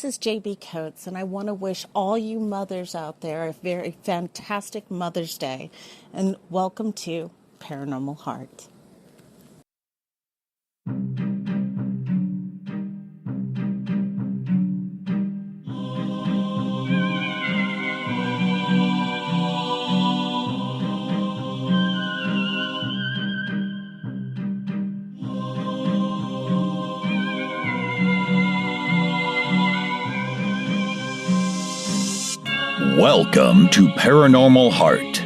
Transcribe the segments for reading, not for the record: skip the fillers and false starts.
is JB Coates, and I want to wish all you mothers out there a very fantastic Mother's Day, and welcome to Paranormal Heart. Welcome to Paranormal Heart,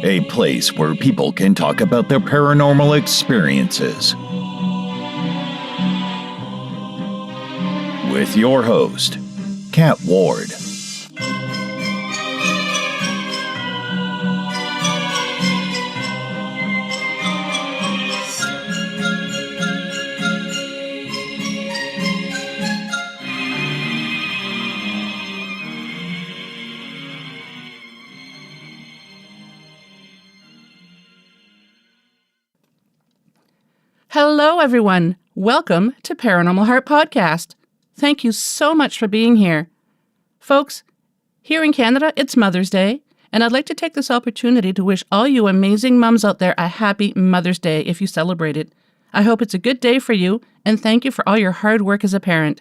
a place where people can talk about their paranormal experiences. With your host, Kat Ward. Hello, everyone. Welcome to Paranormal Heart Podcast. Thank you so much for being here. Folks, here in Canada, it's Mother's Day, and I'd like to take this opportunity to wish all you amazing mums out there a happy Mother's Day if you celebrate it. I hope it's a good day for you, and thank you for all your hard work as a parent.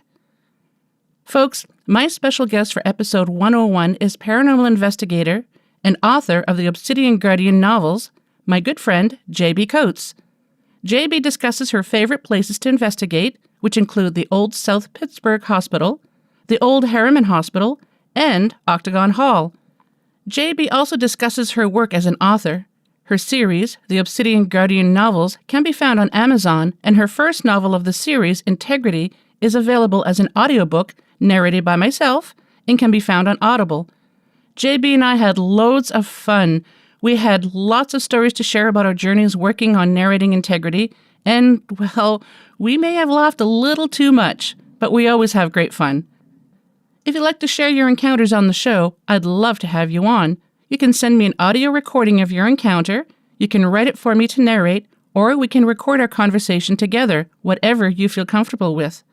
Folks, my special guest for episode 101 is paranormal investigator and author of the Obsidian Guardian novels, my good friend, JB Coates. JB discusses her favorite places to investigate, which include the Old South Pittsburgh Hospital, the Old Harriman Hospital, and Octagon Hall. JB also discusses her work as an author. Her series, the Obsidian Guardian novels, can be found on Amazon, and her first novel of the series, Integrity, is available as an audiobook narrated by myself and can be found on Audible. JB and I had loads of fun. We had lots of stories to share about our journeys working on narrating Integrity, and, well, we may have laughed a little too much, but we always have great fun. If you'd like to share your encounters on the show, I'd love to have you on. You can send me an audio recording of your encounter, you can write it for me to narrate, or we can record our conversation together, whatever you feel comfortable with.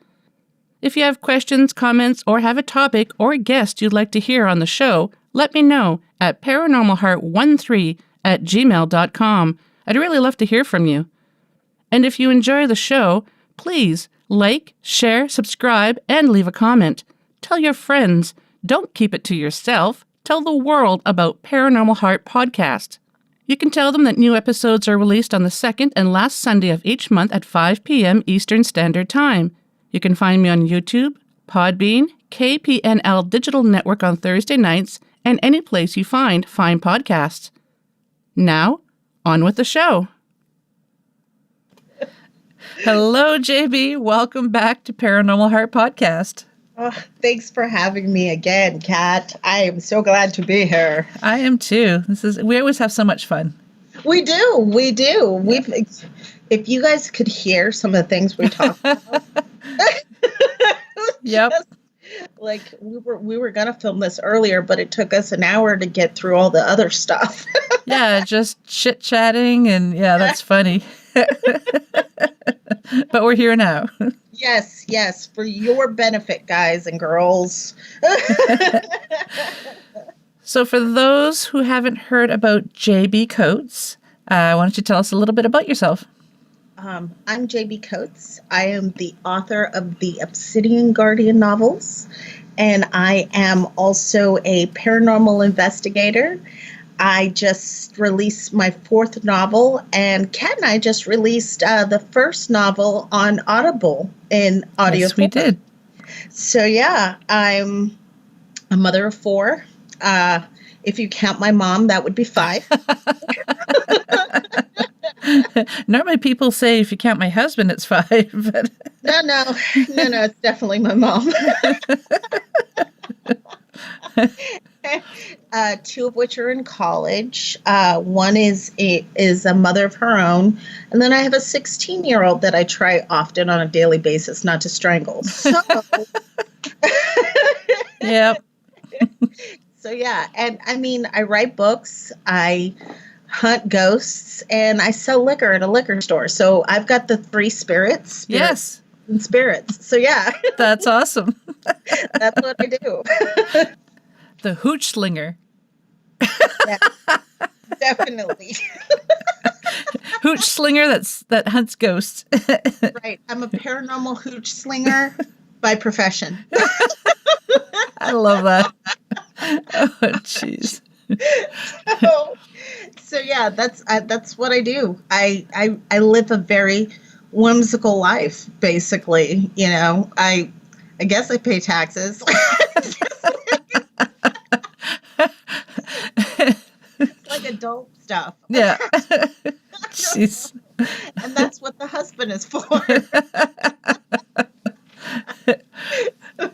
If you have questions, comments, or have a topic or a guest you'd like to hear on the show, let me know at paranormalheart13@gmail.com. I'd really love to hear from you. And if you enjoy the show, please like, share, subscribe, and leave a comment. Tell your friends. Don't keep it to yourself. Tell the world about Paranormal Heart Podcast. You can tell them that new episodes are released on the second and last Sunday of each month at 5 p.m. Eastern Standard Time. You can find me on YouTube, Podbean, KPNL Digital Network on Thursday nights, and any place you find fine podcasts. Now, on with the show. Hello, JB. Welcome back to Paranormal Heart Podcast. Oh, thanks for having me again, Kat. I am so glad to be here. I am too. We always have so much fun. We do. If you guys could hear some of the things we talk about. Yep. Like we were gonna film this earlier, but it took us an hour to get through all the other stuff. Yeah, just chit-chatting, and yeah, that's funny. But we're here now. Yes, for your benefit, guys and girls. So for those who haven't heard about JB Coates, why don't you tell us a little bit about yourself? I'm JB Coates. I am the author of the Obsidian Guardian novels, and I am also a paranormal investigator. I just released my fourth novel, and Kat and I just released the first novel on Audible in audio. Yes, we did. So yeah, I'm a mother of four. If you count my mom, that would be 5. Normally people say if you count my husband, it's 5. But No, it's definitely my mom. 2 of which are in college. One is a mother of her own. And then I have a 16-year-old that I try often on a daily basis not to strangle. So, yep. So yeah, and I mean, I write books, I hunt ghosts, and I sell liquor at a liquor store. So I've got the 3 spirits. Yes. and spirits. So yeah, That's awesome. that's what I do. The hooch slinger. Yeah, definitely. Hooch slinger that hunts ghosts. Right. I'm a paranormal hooch slinger by profession. I love that. Oh, jeez. So yeah, that's what I do. I live a very whimsical life, basically. You know, I guess I pay taxes. It's like adult stuff. Yeah. Jeez. And that's what the husband is for.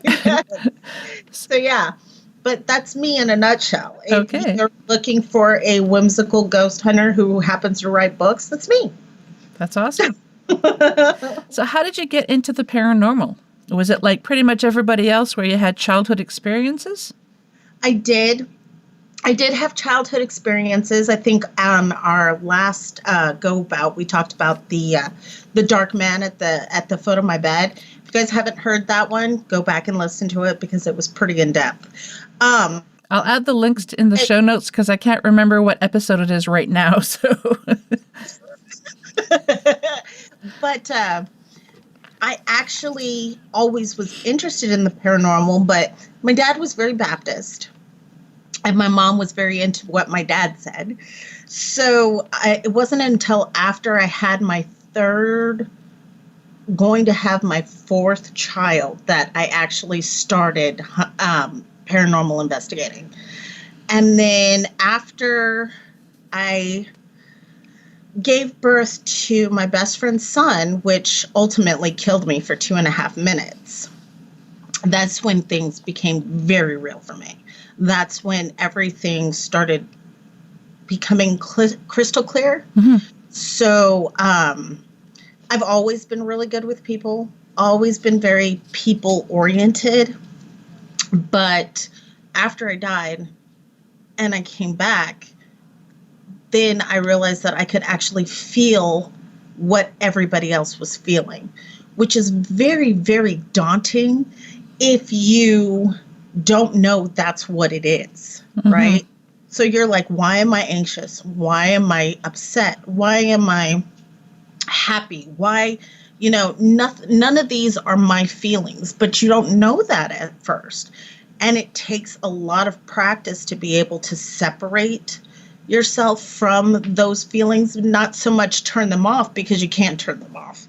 Yes. So yeah, but that's me in a nutshell. Okay. If you're looking for a whimsical ghost hunter who happens to write books, that's me. That's awesome. So how did you get into the paranormal? Was it like pretty much everybody else where you had childhood experiences? I did have childhood experiences. I think on our last go bout, we talked about the dark man at the foot of my bed. If you guys haven't heard that one, go back and listen to it because it was pretty in depth. I'll add the links in the show notes because I can't remember what episode it is right now. So, but I actually always was interested in the paranormal, but my dad was very Baptist. And my mom was very into what my dad said. So it wasn't until after I had my going to have my fourth child that I actually started paranormal investigating. And then after I gave birth to my best friend's son, which ultimately killed me for 2.5 minutes, that's when things became very real for me. That's when everything started becoming crystal clear. Mm-hmm. So I've always been really good with people, always been very people oriented. But after I died and I came back, then I realized that I could actually feel what everybody else was feeling, which is very, very daunting if you don't know that's what it is, mm-hmm. right? So you're like, why am I anxious? Why am I upset? Why am I happy? Why, none of these are my feelings, but you don't know that at first. And it takes a lot of practice to be able to separate yourself from those feelings, not so much turn them off because you can't turn them off,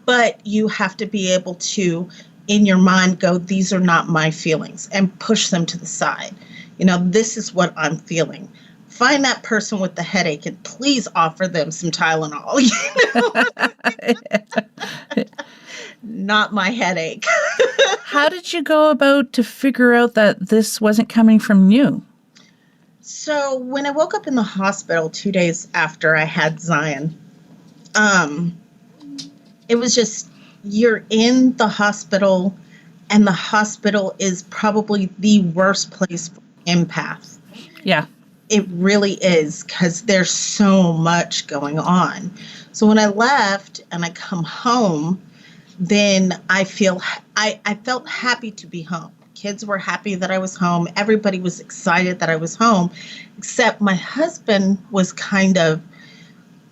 but you have to be able to in your mind go, these are not my feelings, and push them to the side. This is what I'm feeling. Find that person with the headache and please offer them some Tylenol. Not my headache. How did you go about to figure out that this wasn't coming from you? So when I woke up in the hospital 2 days after I had Zion, it was just, you're in the hospital, and the hospital is probably the worst place for empath. Yeah. It really is, because there's so much going on. So when I left and I come home, then I felt happy to be home. Kids were happy that I was home. Everybody was excited that I was home, except my husband was kind of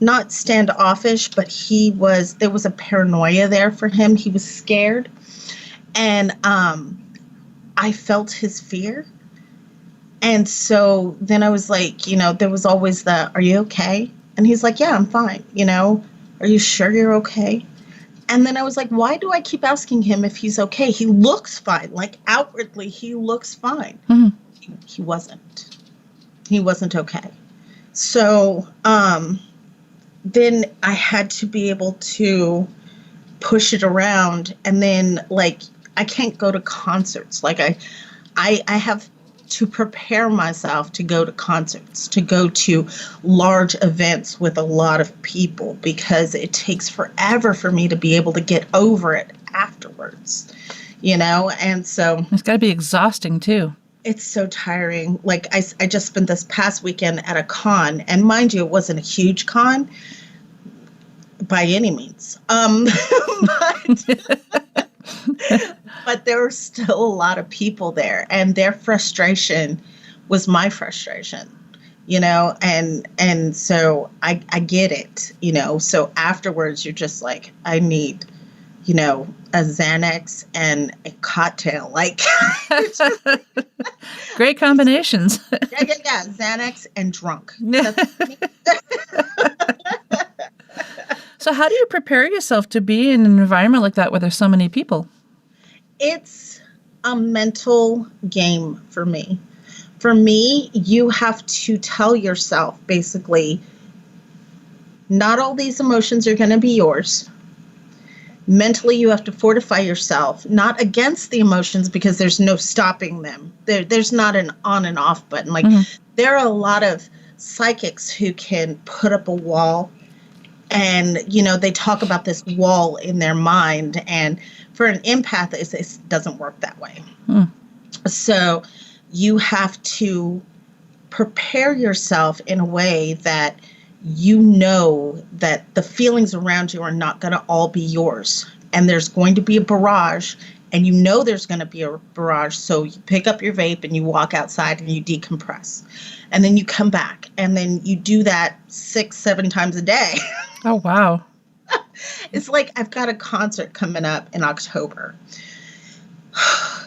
not standoffish, but there was a paranoia there for him. He was scared. And I felt his fear. And so then I was like, there was always are you okay? And he's like, yeah, I'm fine. Are you sure you're okay? And then I was like, why do I keep asking him if he's okay? He looks fine. Like outwardly, he looks fine. Mm-hmm. He wasn't. He wasn't okay. So then I had to be able to push it around. And then, I can't go to concerts. I have to prepare myself to go to concerts, to go to large events with a lot of people, because it takes forever for me to be able to get over it afterwards, and so it's got to be exhausting too. It's so tiring. I just spent this past weekend at a con, and mind you, it wasn't a huge con, by any means. But there were still a lot of people there, and their frustration was my frustration, and so I get it, so afterwards you're just like, I need, a Xanax and a cocktail, like great combinations. yeah, Xanax and drunk. So how do you prepare yourself to be in an environment like that where there's so many people? It's a mental game for me. For me, you have to tell yourself, basically, not all these emotions are going to be yours. Mentally, you have to fortify yourself, not against the emotions, because there's no stopping them. There's not an on and off button. Like, there are a lot of psychics who can put up a wall, and, they talk about this wall in their mind, and for an empath, it doesn't work that way. So you have to prepare yourself in a way that that the feelings around you are not going to all be yours. And there's going to be a barrage, and there's going to be a barrage. So you pick up your vape and you walk outside and you decompress. And then you come back, and then you do that 6-7 times a day. Oh, wow. It's like I've got a concert coming up in October.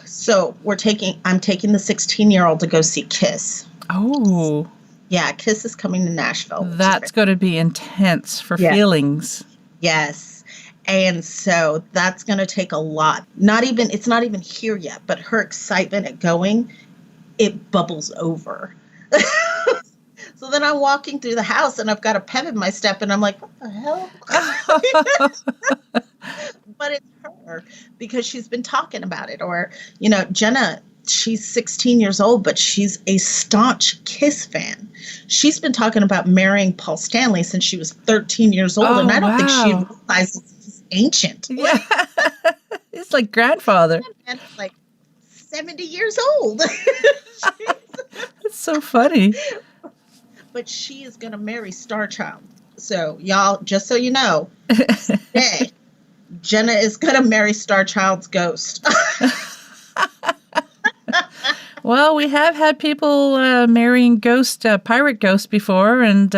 So I'm taking the 16-year-old to go see Kiss. Oh. Yeah, Kiss is coming to Nashville. That's going to be intense for feelings. Yes. And so that's going to take a lot. It's not even here yet, but her excitement at going, it bubbles over. So then I'm walking through the house and I've got a pep in my step and I'm like, what the hell? But it's her because she's been talking about it. Or, Jenna, she's 16 years old, but she's a staunch Kiss fan. She's been talking about marrying Paul Stanley since she was 13 years old. Oh, and I don't think she realizes he's ancient. Yeah. It's like grandfather. And like 70 years old. That's so funny. But she is going to marry Starchild. So, y'all, just so you know, today, Jenna is going to marry Starchild's ghost. Well, we have had people marrying pirate ghosts before, and with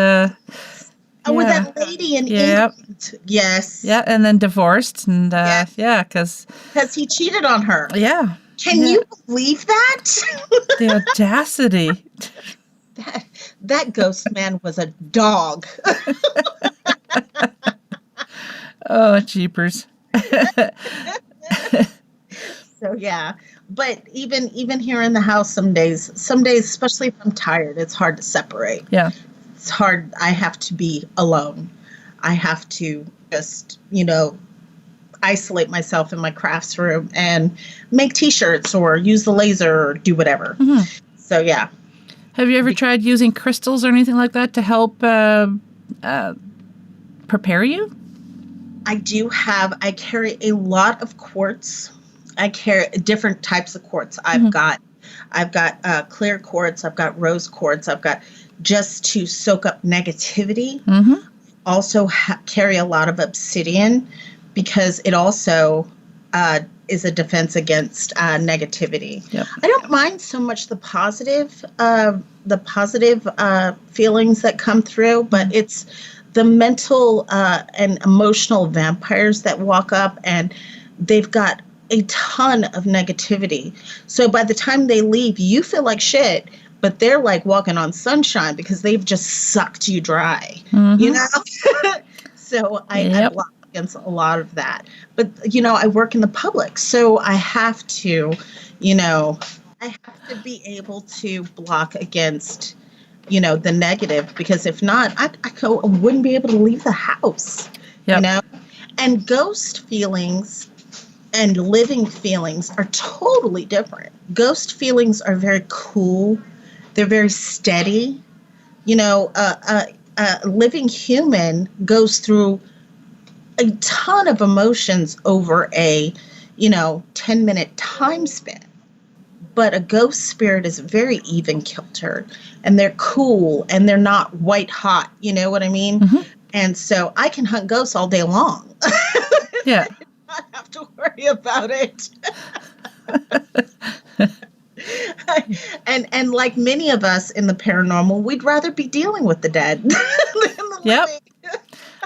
that lady in England. Yes. Yeah, and then divorced, and because he cheated on her. Yeah. Can you believe that? The audacity. That ghost man was a dog. Oh, jeepers. So yeah, but even here in the house, some days, especially if I'm tired, it's hard to separate. Yeah, it's hard. I have to be alone. I have to just isolate myself in my crafts room and make T-shirts or use the laser or do whatever. Mm-hmm. So yeah. Have you ever tried using crystals or anything like that to help prepare you? I carry a lot of quartz. I carry different types of quartz. I've got clear quartz. I've got rose quartz. I've got just to soak up negativity. Mm-hmm. Also carry a lot of obsidian because it also is a defense against negativity. Yep. I don't mind so much the positive feelings that come through, but it's the mental and emotional vampires that walk up, and they've got a ton of negativity. So by the time they leave, you feel like shit, but they're like walking on sunshine because they've just sucked you dry, So I block against a lot of that. But, I work in the public, so I have to, be able to block against, the negative, because if not, I wouldn't be able to leave the house, And ghost feelings and living feelings are totally different. Ghost feelings are very cool. They're very steady. A living human goes through a ton of emotions over a, 10-minute time span. But a ghost spirit is very even kiltered, and they're cool, and they're not white hot. You know what I mean? Mm-hmm. And so I can hunt ghosts all day long. Yeah. Not have to worry about it. And like many of us in the paranormal, we'd rather be dealing with the dead than the Yep. living.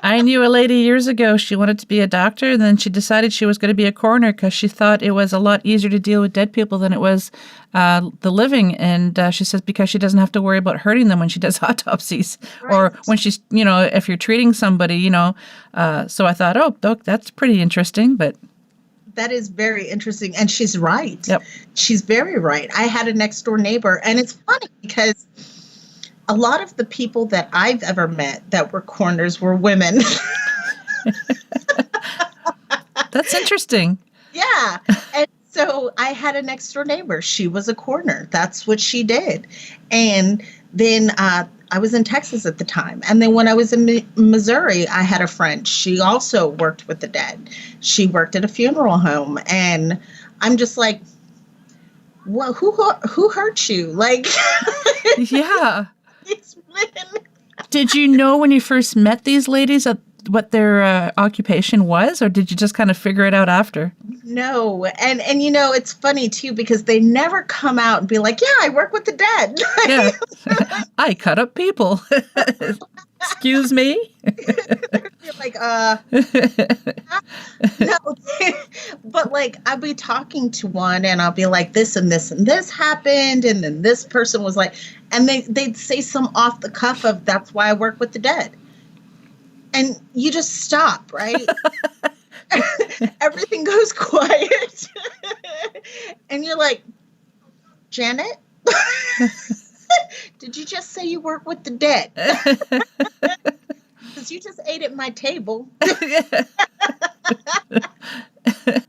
I knew a lady years ago, she wanted to be a doctor, and then she decided she was going to be a coroner because she thought it was a lot easier to deal with dead people than it was the living. And she says because she doesn't have to worry about hurting them when she does autopsies or Right. when she's, if you're treating somebody, So I thought, oh, that's pretty interesting, but... That is very interesting. And she's right. Yep. She's very right. I had a next door neighbor, and it's funny because a lot of the people that I've ever met that were coroners were women. That's interesting. Yeah. And so I had a next door neighbor. She was a coroner. That's what she did. And then I was in Texas at the time. And then when I was in Missouri, I had a friend. She also worked with the dead. She worked at a funeral home. And I'm just like, well, who hurt you? Like, Yeah. these men. Did you know when you first met these ladies what their occupation was, or did you just kind of figure it out after? No. And it's funny, too, because they never come out and be like, yeah, I work with the dead. Yeah. I cut up people. Excuse me? You're like, no. But like, I'll be talking to one and I'll be like, this and this and this happened. And then this person was like, and they'd say some off the cuff of, that's why I work with the dead. And you just stop, right? Everything goes quiet. And you're like, Janet, did you just say you work with the dead? Because you just ate at my table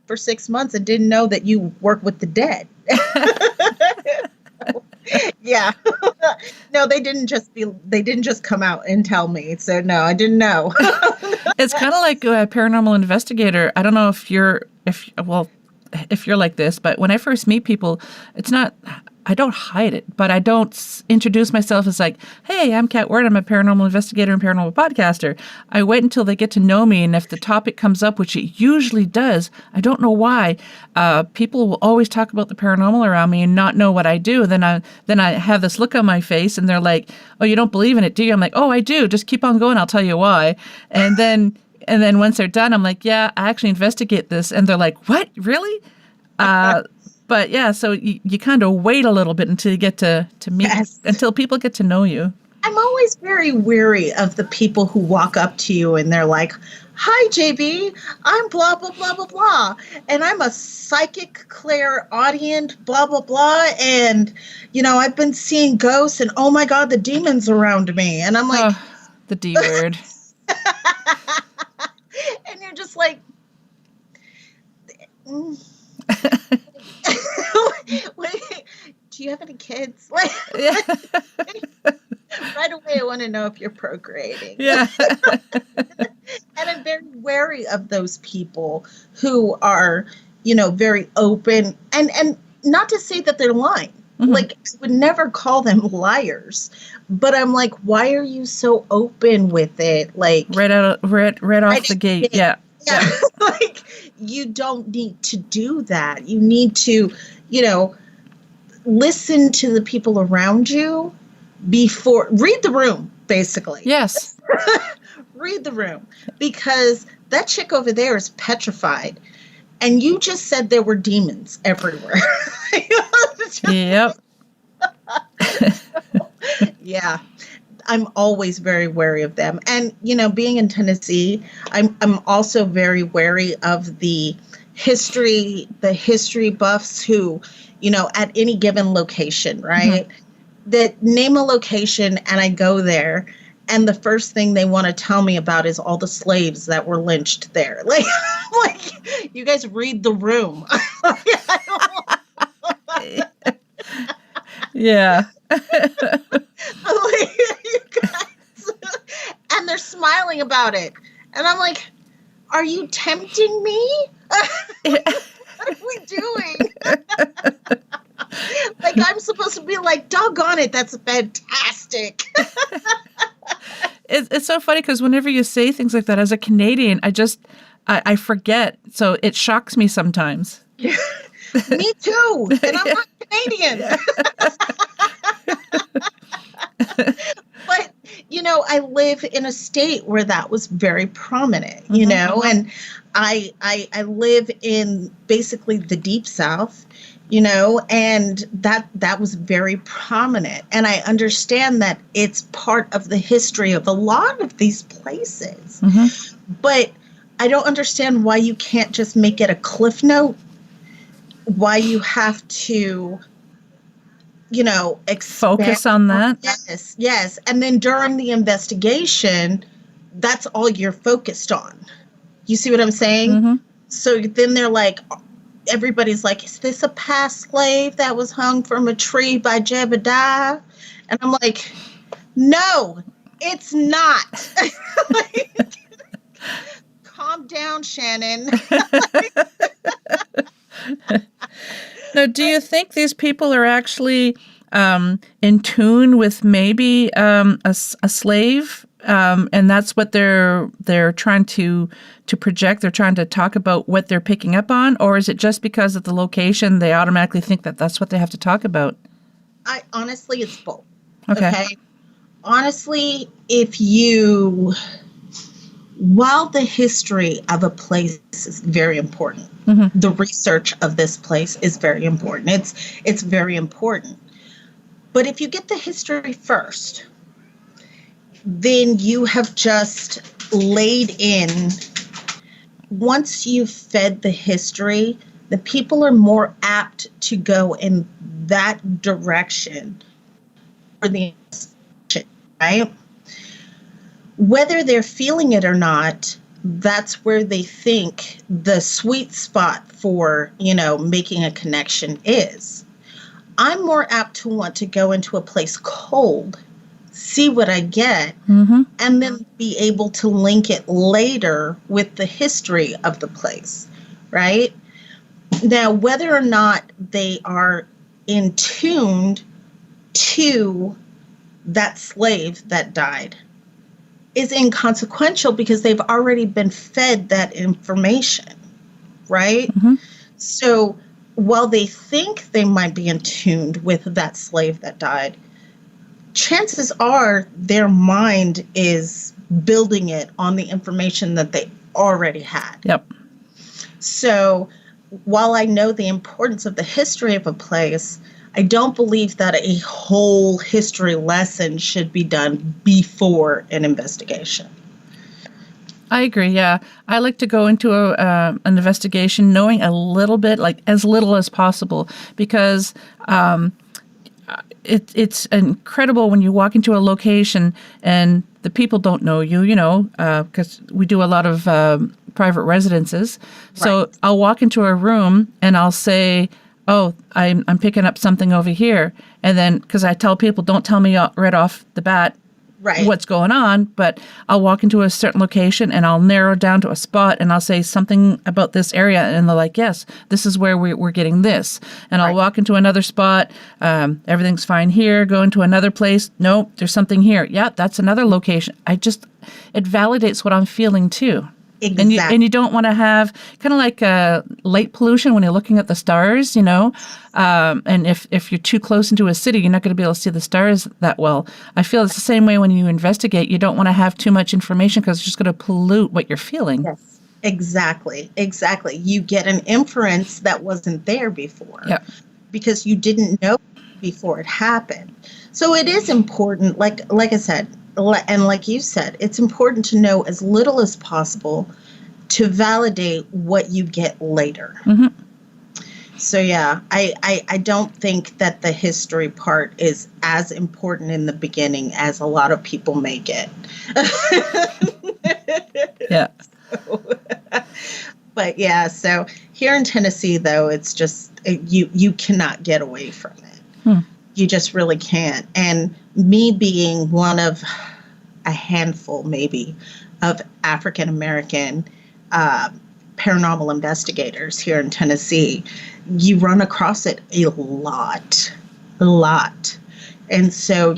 for 6 months and didn't know that you work with the dead. Yeah. No, they didn't just come out and tell me. So no, I didn't know. It's kind of like a paranormal investigator. I don't know if you're like this, but when I first meet people, I don't hide it, but I don't introduce myself as like, hey, I'm Kat Ward. I'm a paranormal investigator and paranormal podcaster. I wait until they get to know me. And if the topic comes up, which it usually does, I don't know why, people will always talk about the paranormal around me and not know what I do. Then I have this look on my face and they're like, oh, you don't believe in it, do you? I'm like, oh, I do. Just keep on going. I'll tell you why. And then once they're done, I'm like, yeah, I actually investigate this. And they're like, what? Really? But yeah, so you kind of wait a little bit until you get to meet, Yes. until people get to know you. I'm always very wary of the people who walk up to you and they're like, hi, JB, I'm blah, blah, blah, blah, blah. And I'm a psychic clairaudient, blah, blah, blah. And, I've been seeing ghosts and, oh my God, the demons around me. And I'm like, the D word. and you're just like, wait, do you have any kids? Like, Yeah. right away, I want to know if you're procreating. Yeah. And I'm very wary of those people who are, very open and not to say that they're lying. Mm-hmm. Like, I would never call them liars, but I'm like, why are you so open with it? Like, right off the gate. Yeah. yeah. Like, you don't need to do that. You need to, listen to the people around you read the room, basically. Yes. Read the room, because that chick over there is petrified. And you just said there were demons everywhere. Yep. Yeah. I'm always very wary of them. And, being in Tennessee, I'm also very wary of the history buffs who, at any given location, right? Mm-hmm. That name a location and I go there and the first thing they want to tell me about is all the slaves that were lynched there. Like you guys read the room. Yeah. You guys, and they're smiling about it. And I'm like, are you tempting me? What are we doing? Like, I'm supposed to be like, doggone it, that's fantastic. It's so funny because whenever you say things like that, as a Canadian, I forget. So it shocks me sometimes. Me too. And I'm not Canadian. But, I live in a state where that was very prominent, and I live in basically the deep South, and that was very prominent. And I understand that it's part of the history of a lot of these places. But I don't understand why you can't just make it a cliff note, why you have to, focus on that. Yes. And then during the investigation, that's all you're focused on. You see what I'm saying? So then they're like, everybody's like, is this a past slave that was hung from a tree by Jebediah? And I'm like, no, it's not. Calm down, Shannon. Now, do you think these people are actually in tune with maybe a slave, and that's what they're trying to project? They're trying to talk about what they're picking up on, or is it just because of the location they automatically think that that's what they have to talk about? Honestly, it's both. Okay. Honestly, while the history of a place is very important, the research of this place is very important. It's very important. But if you get the history first, then you have just laid in, once you've fed the history, the people are more apt to go in that direction for the investigation, right? Whether they're feeling it or not, that's where they think the sweet spot for, making a connection is. I'm more apt to want to go into a place cold, see what I get, and then be able to link it later with the history of the place, right? Now, whether or not they are in tuned to that slave that died is inconsequential because they've already been fed that information, right? So while they think they might be in tune with that slave that died, chances are their mind is building it on the information that they already had. Yep. So while I know the importance of the history of a place, I don't believe that a whole history lesson should be done before an investigation. I agree, yeah. I like to go into an investigation knowing a little bit, like as little as possible, because it's incredible when you walk into a location and the people don't know you, because we do a lot of private residences. So Right. I'll walk into a room and I'll say, oh, I'm picking up something over here. And then, because I tell people, don't tell me right off the bat what's going on, but I'll walk into a certain location and I'll narrow down to a spot and I'll say something about this area. And they're like, yes, this is where we're getting this. And I'll walk into another spot. Everything's fine here. Go into another place. Nope, there's something here. Yeah, that's another location. It validates what I'm feeling too. Exactly. And you don't want to have kind of like light pollution when you're looking at the stars, and if you're too close into a city, you're not going to be able to see the stars that well. I feel it's the same way when you investigate. You don't want to have too much information because it's just going to pollute what you're feeling. Yes, exactly. You get an inference that wasn't there before because you didn't know before it happened. So it is important, like I said, and like you said, it's important to know as little as possible to validate what you get later. So yeah, I don't think that the history part is as important in the beginning as a lot of people make it. Yeah. But yeah, so here in Tennessee, though, it's just you cannot get away from it. You just really can't. And me being one of a handful, maybe, of African American paranormal investigators here in Tennessee, you run across it a lot. And so,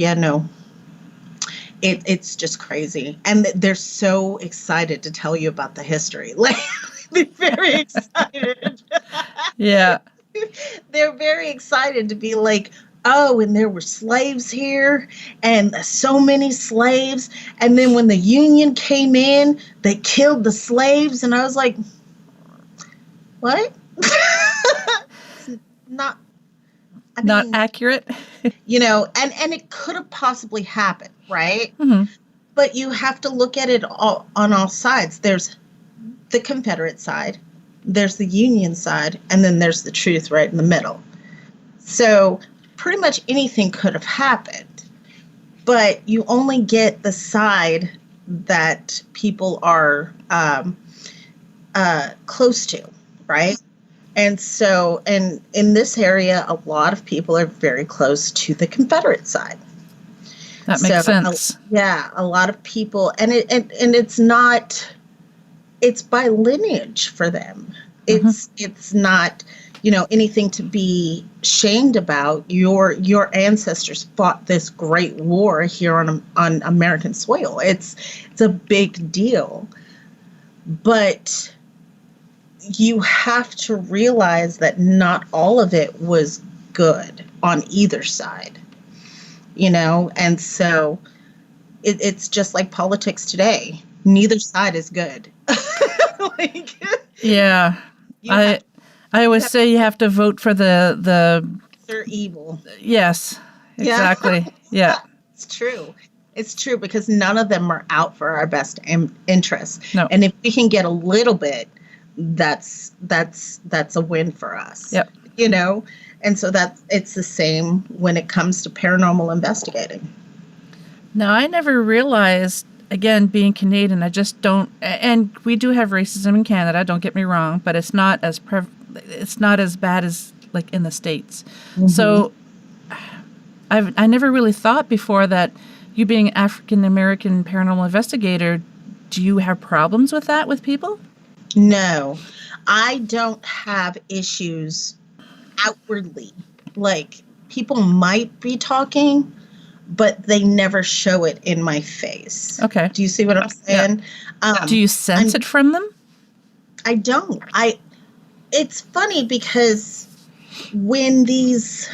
It's just crazy. And they're so excited to tell you about the history. Like, they're very excited. Yeah. They're very excited to be like, oh, and there were slaves here and so many slaves. And then when the Union came in, they killed the slaves. And I was like, what? Not accurate. And it could have possibly happened, right? Mm-hmm. But you have to look at it on all sides. There's the Confederate side, there's the Union side, and then there's the truth right in the middle. So pretty much anything could have happened, but you only get the side that people are close to, right? And so, and in this area, a lot of people are very close to the Confederate side. That makes sense. A lot of people, and it's not, it's by lineage for them. It's not, anything to be shamed about. Your ancestors fought this great war here on American soil. It's a big deal, but you have to realize that not all of it was good on either side, and so it's just like politics today. Neither side is good. Yeah. I always say you have to vote for the they're evil. Yes, exactly. Yeah. It's true. It's true, because none of them are out for our best interests. No. And if we can get a little bit, that's a win for us. Yep. And so it's the same when it comes to paranormal investigating. Now, I never realized, again, being Canadian, I just don't, and we do have racism in Canada, don't get me wrong, but it's not as bad as like in the States. Mm-hmm. So I never really thought before that you being African American paranormal investigator, do you have problems with that with people? No, I don't have issues outwardly. Like, people might be talking, but they never show it in my face. Okay. Do you see what I'm saying? Yeah. Do you sense it from them? I don't. It's funny because when these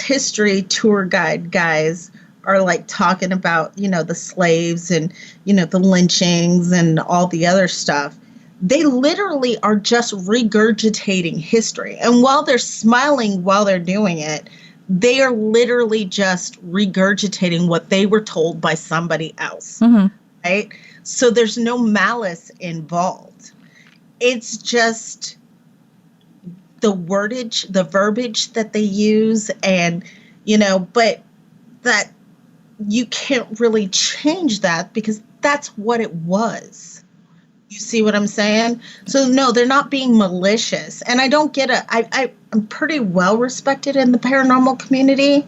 history tour guide guys are like talking about, the slaves and, the lynchings and all the other stuff, they literally are just regurgitating history. And while they're smiling while they're doing it, they are literally just regurgitating what they were told by somebody else, right? So there's no malice involved. It's just the wordage, the verbiage that they use, and, but that you can't really change that because that's what it was. You see what I'm saying? So no, they're not being malicious. And I don't get I'm pretty well respected in the paranormal community.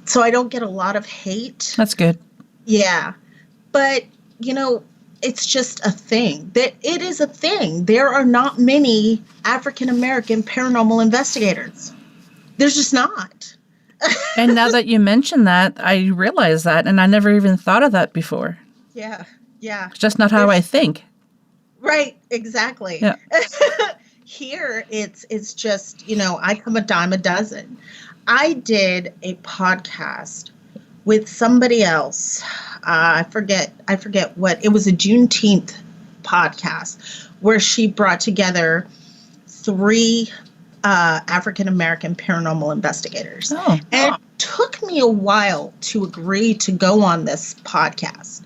So I don't get a lot of hate. That's good. Yeah. But, it's just a thing. That it is a thing. There are not many African American paranormal investigators. There's just not. And now that you mention that, I realize that, and I never even thought of that before. Yeah. It's just not how I think. Right, exactly. Yeah. Here, it's just, I come a dime a dozen. I did a podcast with somebody else. I forget what. It was a Juneteenth podcast where she brought together 3 African American paranormal investigators. And it took me a while to agree to go on this podcast.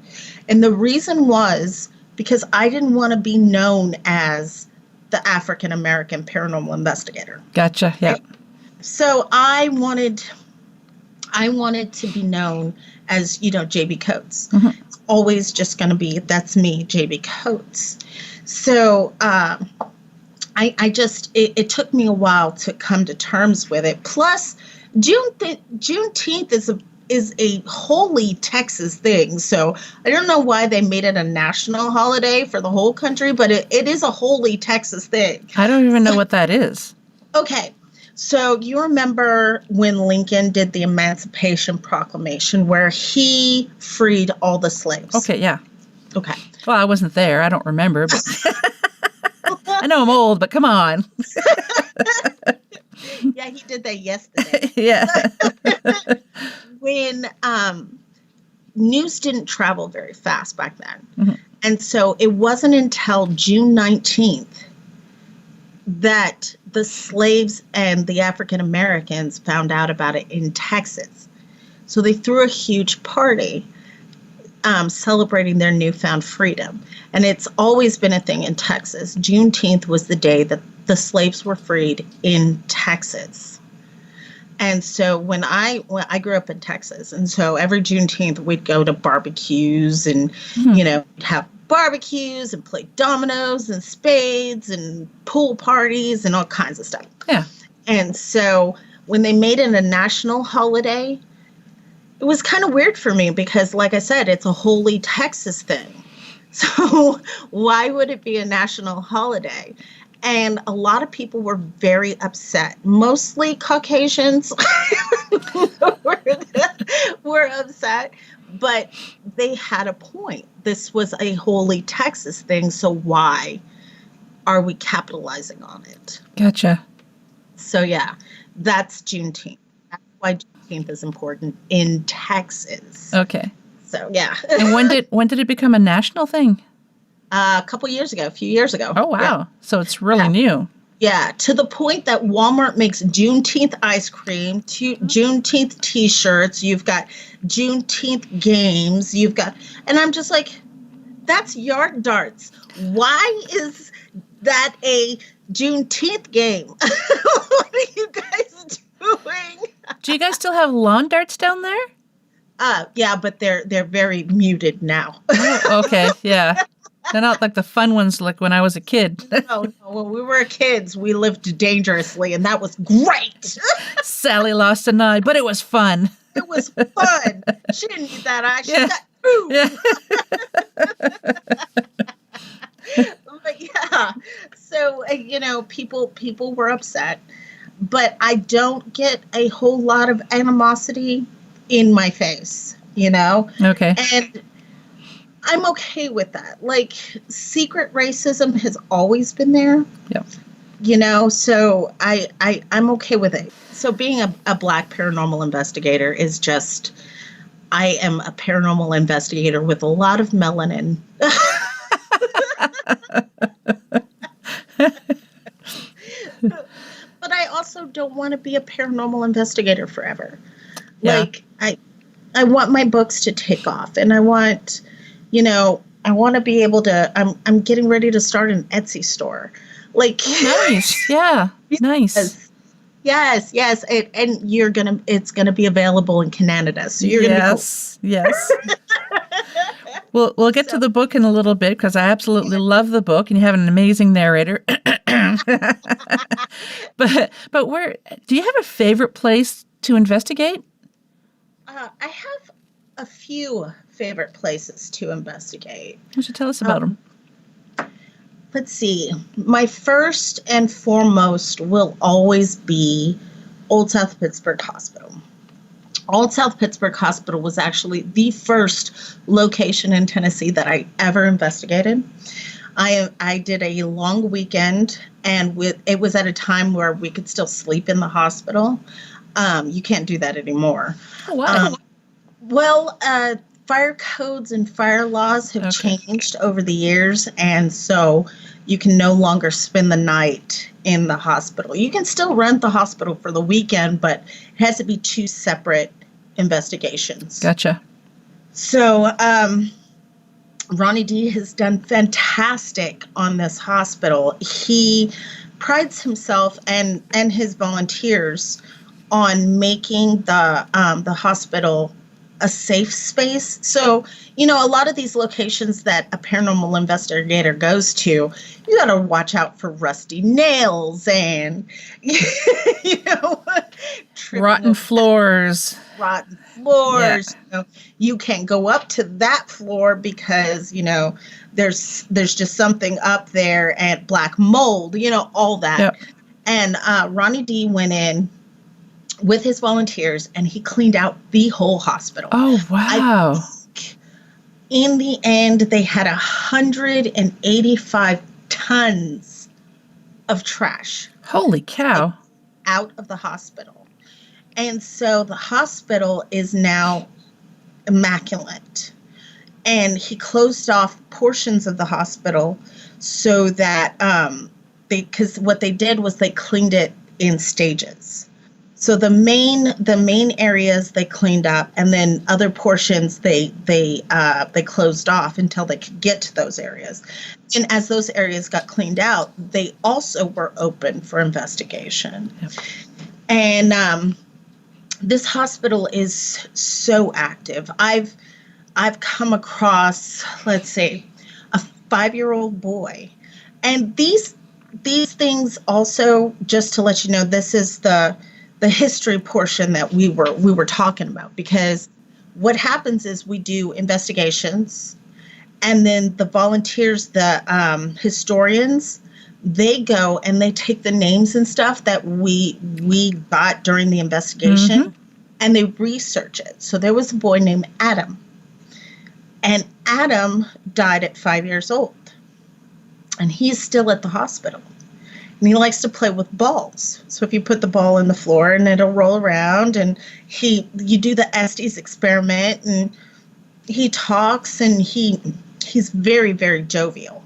And the reason was because I didn't want to be known as the African American paranormal investigator. Gotcha. Yeah. Right? So I wanted to be known as, JB Coates. Mm-hmm. It's always just going to be, that's me, JB Coates. So it took me a while to come to terms with it. Plus, Juneteenth is a wholly Texas thing. So I don't know why they made it a national holiday for the whole country, but it is a wholly Texas thing. I don't even know what that is. Okay. So you remember when Lincoln did the Emancipation Proclamation where he freed all the slaves? Okay, yeah. Okay. Well, I wasn't there. I don't remember, but I know I'm old, but come on. Yeah, he did that yesterday. Yeah. When news didn't travel very fast back then. And so it wasn't until June 19th that the slaves and the African Americans found out about it in Texas. So they threw a huge party celebrating their newfound freedom. And it's always been a thing in Texas. Juneteenth was the day that the slaves were freed in Texas. And so when I grew up in Texas, and so every Juneteenth we'd go to barbecues and, have barbecues and play dominoes and spades and pool parties and all kinds of stuff. Yeah. And so when they made it a national holiday, it was kind of weird for me because, like I said, it's a holy Texas thing. So why would it be a national holiday? And a lot of people were very upset. Mostly Caucasians were upset, but they had a point. This was a holy Texas thing, so why are we capitalizing on it? Gotcha. So yeah, that's Juneteenth. That's why Juneteenth is important in Texas. Okay. So yeah. And when did it become a national thing? A few years ago. Oh, wow. Yeah. So it's really new. Yeah, to the point that Walmart makes Juneteenth ice cream, Juneteenth T-shirts, you've got Juneteenth games, and I'm just like, that's yard darts. Why is that a Juneteenth game? What are you guys doing? Do you guys still have lawn darts down there? Yeah, but they're very muted now. Oh, okay, yeah. They're not like the fun ones like when I was a kid. No, when we were kids, we lived dangerously, and that was great. Sally lost an eye, but it was fun. It was fun. She didn't need that eye. She got food. Yeah. But yeah, so, people were upset, but I don't get a whole lot of animosity in my face, Okay. And I'm okay with that. Like, secret racism has always been there. Yeah. So I'm okay with it. So being a Black paranormal investigator is just, I am a paranormal investigator with a lot of melanin. But I also don't want to be a paranormal investigator forever. Yeah. Like, I want my books to take off, and I want, I want to be able to, I'm getting ready to start an Etsy store. Like, Nice. Yeah. Nice. Yes. And it's gonna be available in Canada. So you're gonna be cool. Yes. We'll get to the book in a little bit because I absolutely love the book and you have an amazing narrator. But where do you have a favorite place to investigate? I have a few favorite places to investigate. Why don't you tell us about them? Let's see. My first and foremost will always be Old South Pittsburgh Hospital. Old South Pittsburgh Hospital was actually the first location in Tennessee that I ever investigated. I did a long weekend, and it was at a time where we could still sleep in the hospital. You can't do that anymore. Oh, wow. Fire codes and fire laws have changed over the years, and so you can no longer spend the night in the hospital. You can still rent the hospital for the weekend, but it has to be two separate investigations. Gotcha. So Ronnie D has done fantastic on this hospital. He prides himself and his volunteers on making the hospital a safe space. So, a lot of these locations that a paranormal investigator goes to, you got to watch out for rusty nails and, rotten floors. Yeah. You can't go up to that floor because, there's just something up there and black mold, all that. Yep. And Ronnie D went in with his volunteers and he cleaned out the whole hospital. Oh, wow. In the end, they had 185 tons of trash. Holy cow. Out of the hospital. And so the hospital is now immaculate. And he closed off portions of the hospital so that because what they did was they cleaned it in stages. So the main areas they cleaned up, and then other portions they closed off until they could get to those areas. And as those areas got cleaned out, they also were open for investigation. Yep. And this hospital is so active. I've come across, let's say, a 5-year-old boy, and these things also, just to let you know, this is the history portion that we were talking about, because what happens is we do investigations, and then the volunteers, the historians, they go and they take the names and stuff that we got during the investigation, and they research it. So there was a boy named Adam, and Adam died at 5 years old, and he's still at the hospital. And he likes to play with balls. So if you put the ball in the floor and it'll roll around, and you do the Estes experiment, and he talks, and he's very, very jovial.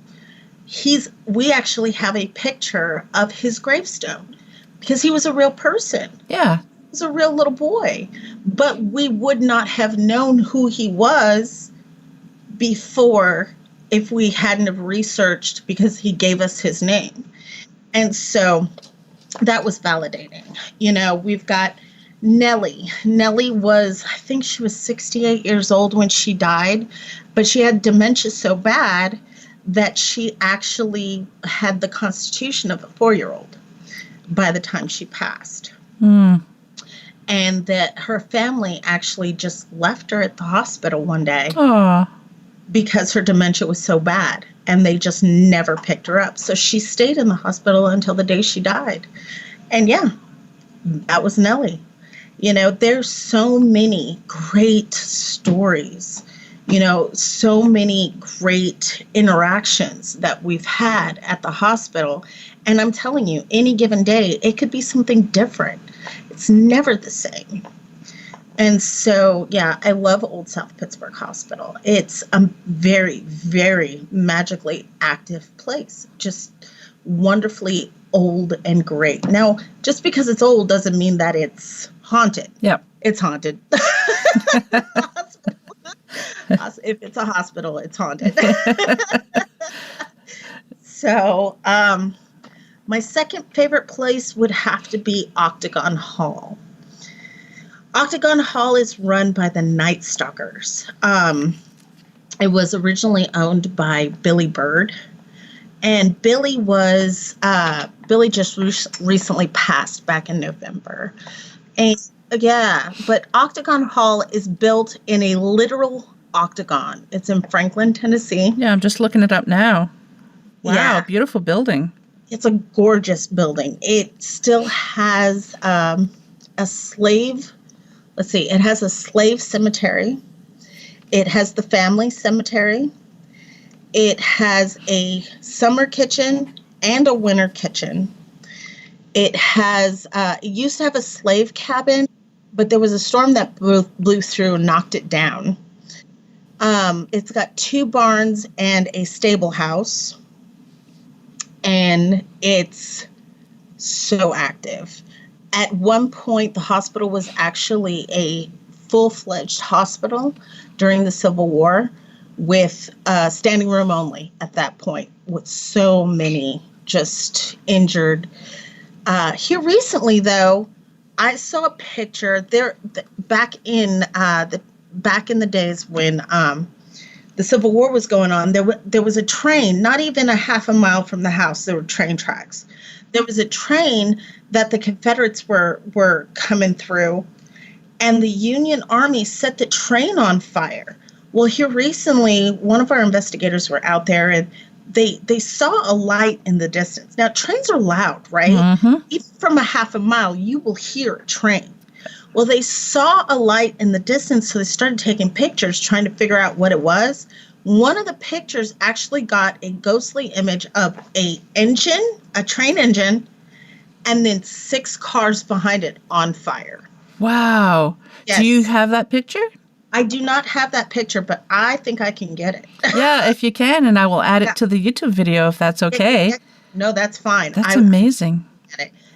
We actually have a picture of his gravestone because he was a real person. Yeah. He was a real little boy. But we would not have known who he was before if we hadn't have researched, because he gave us his name. And so that was validating. You know, we've got Nellie. Nellie was, I think she was 68 years old when she died, but she had dementia so bad that she actually had the constitution of a 4-year-old by the time she passed. And that her family actually just left her at the hospital one day. Aww. Because her dementia was so bad, and they just never picked her up. So she stayed in the hospital until the day she died. And yeah, that was Nellie. You know, there's so many great stories, you know, so many great interactions that we've had at the hospital. And I'm telling you, any given day, it could be something different. It's never the same. And so, yeah, I love Old South Pittsburgh Hospital. It's a very, very magically active place. Just wonderfully old and great. Now, just because it's old doesn't mean that it's haunted. Yep. It's haunted. If it's a hospital, it's haunted. So, my second favorite place would have to be Octagon Hall. Octagon Hall is run by the Night Stalkers. It was originally owned by Billy Bird, and Billy just recently passed back in November. And yeah, but Octagon Hall is built in a literal octagon. It's in Franklin, Tennessee. Yeah, I'm just looking it up now. Wow, Yeah. Beautiful building. It's a gorgeous building. It still has a slave. Let's see, it has a slave cemetery. It has the family cemetery. It has a summer kitchen and a winter kitchen. It has, it used to have a slave cabin, but there was a storm that blew through and knocked it down. It's got 2 barns and a stable house. And it's so active. At one point, the hospital was actually a full-fledged hospital during the Civil War with standing room only at that point, with so many just injured. Here recently, though, I saw a picture there back in the days when the Civil War was going on. There was a train, not even a half a mile from the house. There were train tracks. There was a train that the Confederates were coming through, and the Union Army set the train on fire. Well, here recently, one of our investigators were out there, and they saw a light in the distance. Now, trains are loud, right? Even from a half a mile, you will hear a train. Well, they saw a light in the distance, so they started taking pictures, trying to figure out what it was. One of the pictures actually got a ghostly image of a train engine, and then 6 cars behind it on fire. Wow. Yes. Do you have that picture? I do not have that picture, but I think I can get it. Yeah, if you can, and I will add it to the YouTube video if that's okay. No, that's fine. That's amazing.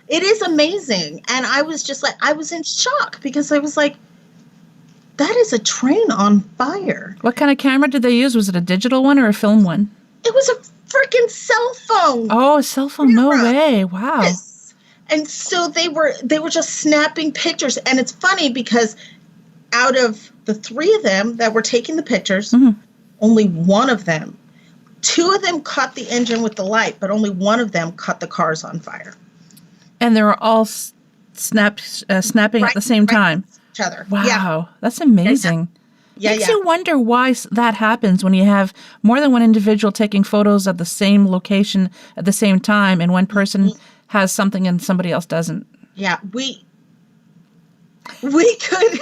It is amazing. And I was just like, I was in shock because I was like, that is a train on fire. What kind of camera did they use? Was it a digital one or a film one? It was a freaking cell phone. Oh, a cell phone. No way. Wow. Yes. And so they were just snapping pictures. And it's funny because out of the 3 of them that were taking the pictures, only one of them, 2 of them caught the engine with the light, but only one of them caught the cars on fire. And they were all snapping at the same time. Each other. Wow, that's amazing. Makes you wonder why that happens when you have more than one individual taking photos of the same location at the same time, and one person has something and somebody else doesn't. Yeah, we could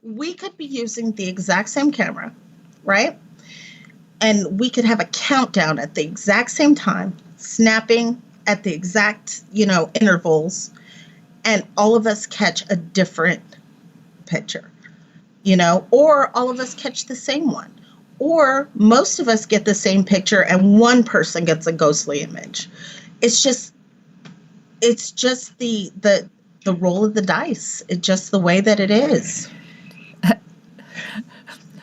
we could be using the exact same camera, right? And we could have a countdown at the exact same time, snapping at the exact, intervals, and all of us catch a different picture, or all of us catch the same one, or most of us get the same picture and one person gets a ghostly image. It's just the roll of the dice. It's just the way that it is.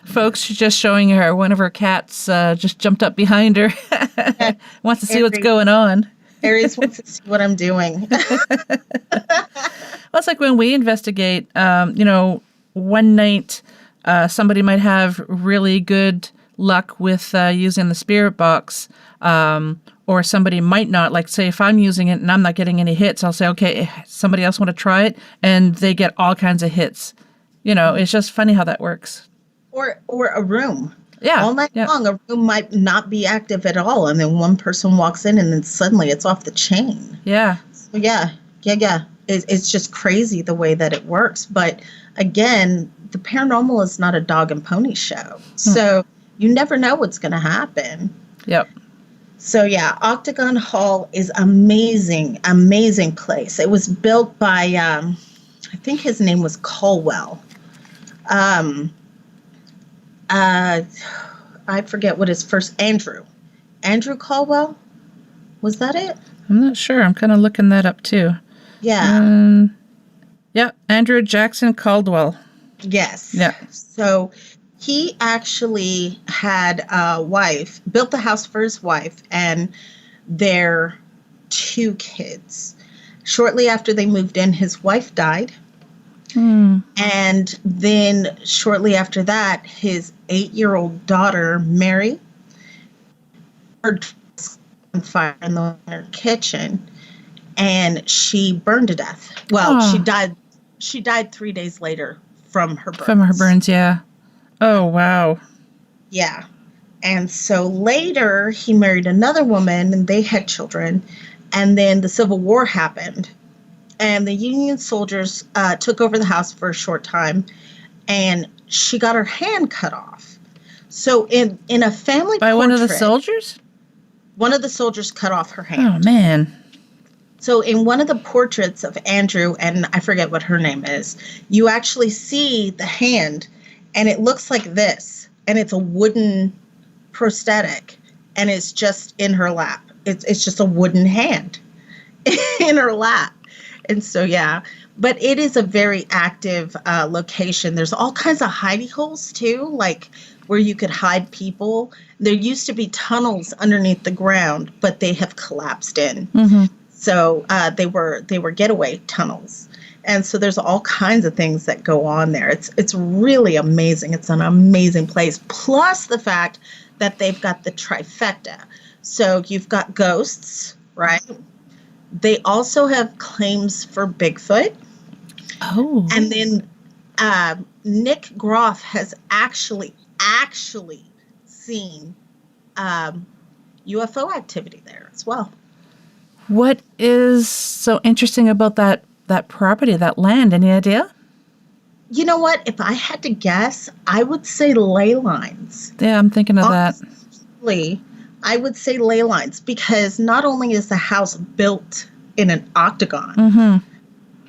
Folks, she's just showing her one of her cats just jumped up behind her. Wants to see what's going on. Aries wants to see what I'm doing. Well, it's like when we investigate, one night somebody might have really good luck with using the spirit box, or somebody might not. Like, say, if I'm using it and I'm not getting any hits, I'll say, okay, somebody else want to try it? And they get all kinds of hits. It's just funny how that works. Or a room. Yeah. All night long, a room might not be active at all. And then one person walks in and then suddenly it's off the chain. Yeah. So yeah. It's just crazy the way that it works. But again, the paranormal is not a dog and pony show. So you never know what's going to happen. Yep. So yeah, Octagon Hall is amazing place. It was built by, I think his name was Caldwell. I forget what his first, Andrew Caldwell. Was that it? I'm not sure. I'm kind of looking that up too. Yeah. Andrew Jackson Caldwell. Yes. Yeah. So he actually had a wife, built the house for his wife and their 2 kids. Shortly after they moved in, his wife died. And then shortly after that, his 8-year-old daughter, Mary, burned on fire in the kitchen, and she burned to death. Well, she died 3 days later from her burns. From her burns, yeah. Oh, wow. Yeah. And so later, he married another woman, and they had children, and then the Civil War happened. And the Union soldiers took over the house for a short time, and she got her hand cut off. So in a family by portrait, one of the soldiers? One of the soldiers cut off her hand. Oh, man. So in one of the portraits of Andrew, and I forget what her name is, you actually see the hand, and it looks like this, and it's a wooden prosthetic, and it's just in her lap. It's just a wooden hand in her lap. And so, yeah, but it is a very active location. There's all kinds of hidey holes, too, like where you could hide people. There used to be tunnels underneath the ground, but they have collapsed in. So they were getaway tunnels. And so there's all kinds of things that go on there. It's really amazing. It's an amazing place. Plus the fact that they've got the trifecta. So you've got ghosts, right? They also have claims for Bigfoot. Oh. And then Nick Groff has actually seen UFO activity there as well. What is so interesting about that property, that land? Any idea? You know what? If I had to guess, I would say ley lines. Yeah, I'm thinking of that. Honestly, I would say ley lines because not only is the house built in an octagon,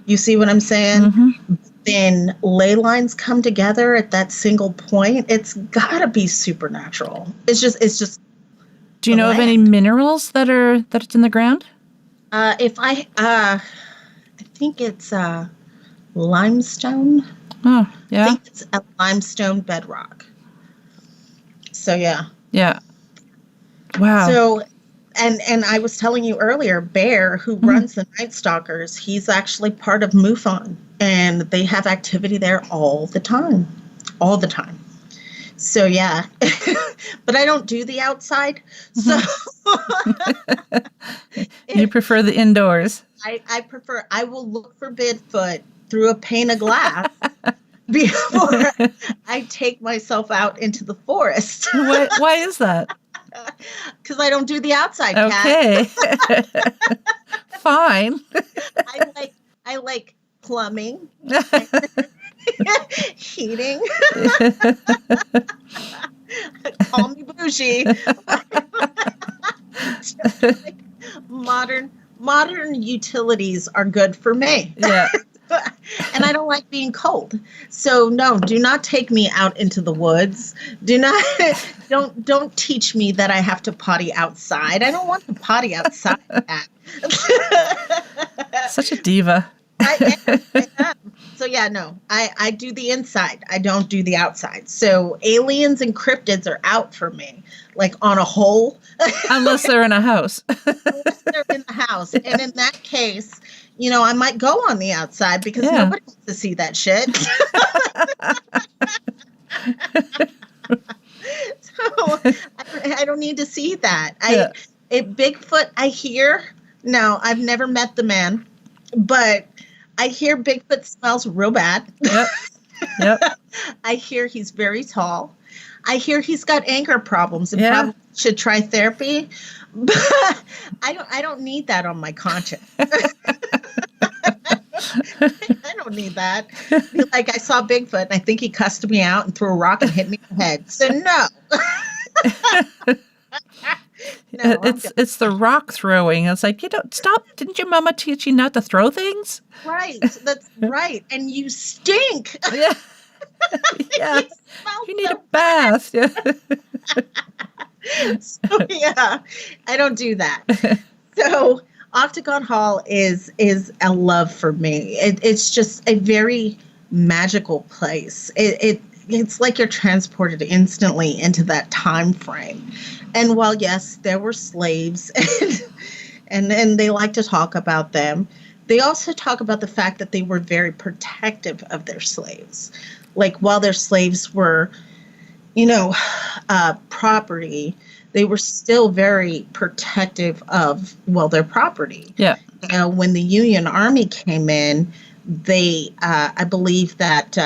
you see what I'm saying? Then ley lines come together at that single point. It's got to be supernatural. It's just. Do you know of any minerals that's in the ground? I think it's limestone. Oh, yeah. I think it's a limestone bedrock. So yeah. Yeah. Wow. So, and I was telling you earlier, Bear, who runs the Night Stalkers, he's actually part of MUFON, and they have activity there all the time. So yeah, but I don't do the outside. So you prefer the indoors. I will look for Bigfoot through a pane of glass before I take myself out into the forest. Why is that? Because I don't do the outside, okay. Kat. Fine. I like plumbing, heating. Call me bougie. Modern utilities are good for me. Yeah. And I don't like being cold. So no, do not take me out into the woods. Don't teach me that I have to potty outside. I don't want to potty outside. Such a diva. I am. So yeah, no, I do the inside. I don't do the outside. So aliens and cryptids are out for me, like on a whole. Unless they're in a house. Unless they're in the house. And in that case, I might go on the outside because nobody wants to see that shit. So I don't need to see that. Bigfoot, I hear, no, I've never met the man, but I hear Bigfoot smells real bad. Yep. I hear he's very tall. I hear he's got anger problems and probably should try therapy. But I don't need that on my conscience. I don't need that. Like I saw Bigfoot and I think he cussed me out and threw a rock and hit me in the head. So no. No, it's the rock throwing. It's like, stop. Didn't your mama teach you not to throw things? Right. That's right. And you stink. Yeah. Yeah. You need a bath. Yeah. So yeah, I don't do that. So Octagon Hall is a love for me. It's just a very magical place. It's like you're transported instantly into that time frame. And while, yes, there were slaves and they like to talk about them, they also talk about the fact that they were very protective of their slaves. Like while their slaves were, property, they were still very protective of, their property. Yeah. When the Union Army came in, they, I believe that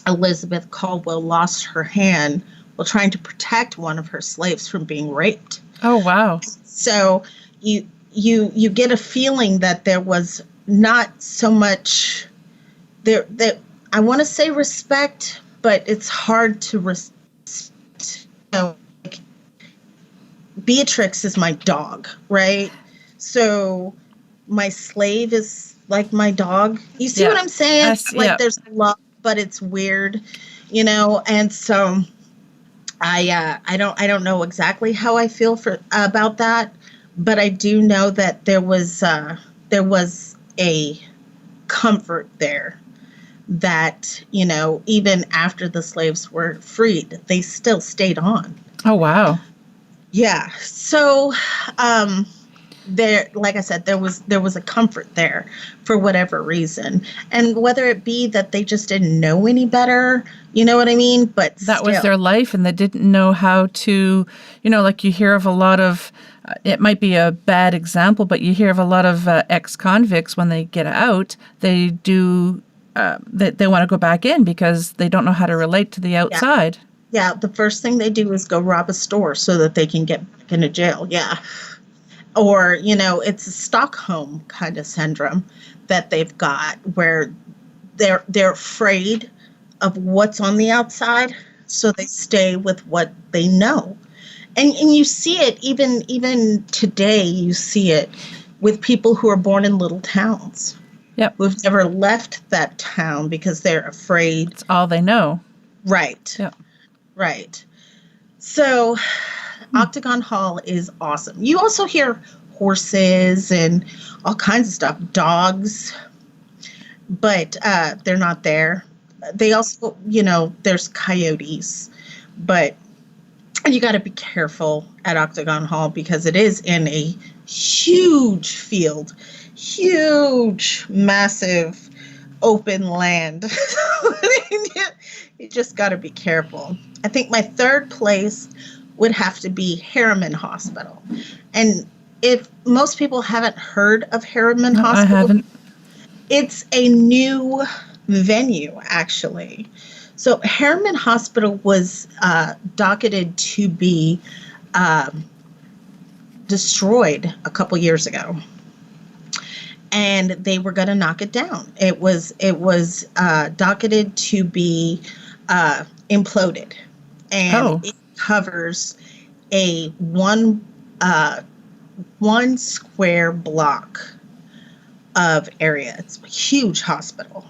Elizabeth Caldwell lost her hand while trying to protect one of her slaves from being raped. Oh, wow. So you get a feeling that there was not so much there that I want to say respect, but it's hard to like Beatrix is my dog, right? So my slave is like my dog. You see what I'm saying? There's love, but it's weird, and so I don't know exactly how I feel about that, but I do know that there was a comfort there that, even after the slaves were freed, they still stayed on. Oh, wow. Yeah. So, there, like I said, there was a comfort there for whatever reason. And whether it be that they just didn't know any better, you know what I mean? But that was their life and they didn't know how to, like you hear of a lot of, it might be a bad example, but you hear of a lot of ex-convicts when they get out, they do, they want to go back in because they don't know how to relate to the outside. Yeah, the first thing they do is go rob a store so that they can get back into jail. Yeah. Or, it's a Stockholm kind of syndrome that they've got where they're afraid of what's on the outside, so they stay with what they know. And you see it even today, you see it with people who are born in little towns. Yep. Who've never left that town because they're afraid. It's all they know. Right. Yep. Right. So Octagon Hall is awesome. You also hear horses and all kinds of stuff, dogs, but they're not there. They also, there's coyotes, but you got to be careful at Octagon Hall because it is in a huge field, huge, massive, open land. You just got to be careful. I think my third place would have to be Harriman Hospital. And if most people haven't heard of Harriman Hospital, I haven't. It's a new venue, actually. So Harriman Hospital was docketed to be destroyed a couple years ago, and they were going to knock it down. It was docketed to be imploded, and it covers a one square block of area. It's a huge hospital.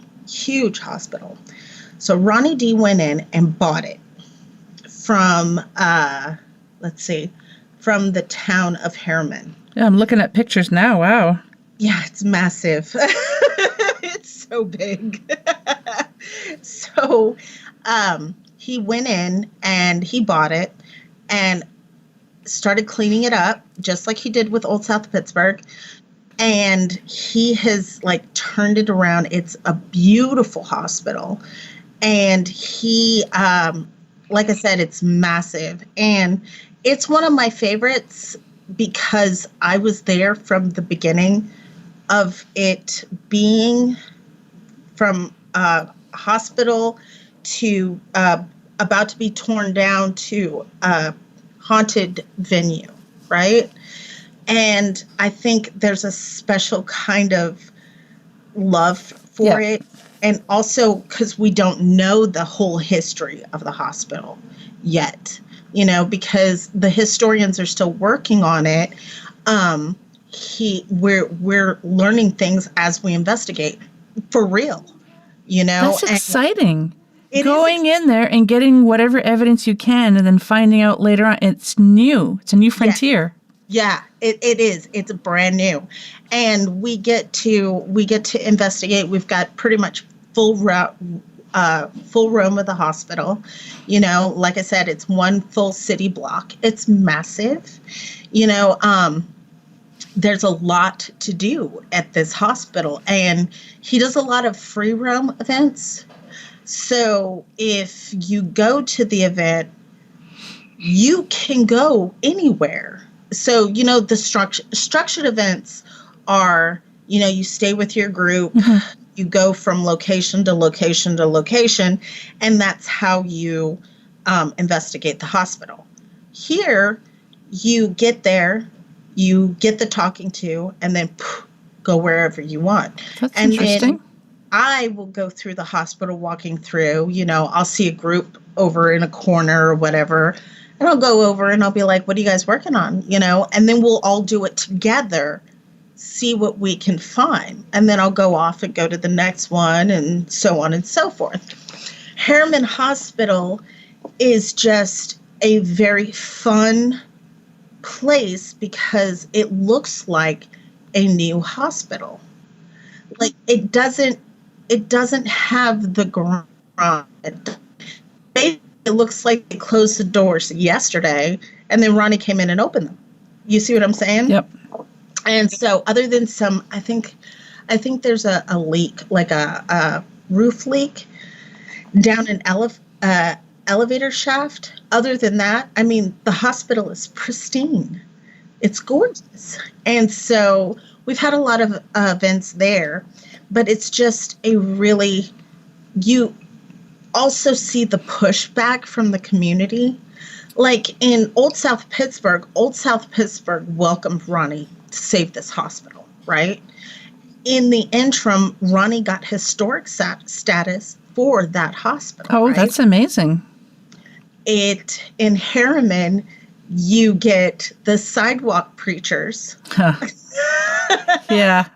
So Ronnie D went in and bought it from, from the town of Harriman. Yeah, I'm looking at pictures now. Wow. Yeah, it's massive. It's so big. So he went in and he bought it and started cleaning it up, just like he did with Old South Pittsburgh. And he has turned it around. It's a beautiful hospital. And he, like I said, it's massive. And it's one of my favorites because I was there from the beginning of it being from hospital to about to be torn down to a haunted venue, right? And I think there's a special kind of love for it. And also because we don't know the whole history of the hospital yet, because the historians are still working on it. We're learning things as we investigate for real, That's exciting. Going in there and getting whatever evidence you can and then finding out later on it's new. It's a new frontier. Yeah, it is. It's brand new. And we get to investigate. We've got pretty much full room of the hospital. Like I said, it's one full city block. It's massive. There's a lot to do at this hospital, and he does a lot of free roam events. So if you go to the event, you can go anywhere. So, the structured events are, you stay with your group, you go from location to location to location, and that's how you investigate the hospital. Here, you get there, you get the talking to, and then go wherever you want. That's interesting. Then I will go through the hospital walking through, I'll see a group over in a corner or whatever. And I'll go over and I'll be like, what are you guys working on? And then we'll all do it together, see what we can find. And then I'll go off and go to the next one and so on and so forth. Harriman Hospital is just a very fun place because it looks like a new hospital. It doesn't have the ground. It looks like they closed the doors yesterday, and then Ronnie came in and opened them. You see what I'm saying? Yep. And so, other than some, I think there's a leak, like a roof leak down an elevator shaft. Other than that, the hospital is pristine. It's gorgeous, and so we've had a lot of events there, but it's just a really also see the pushback from the community. Like in Old South Pittsburgh welcomed Ronnie to save this hospital, right? In the interim, Ronnie got historic status for that hospital. Oh, right? That's amazing. In Harriman, you get the sidewalk preachers Yeah.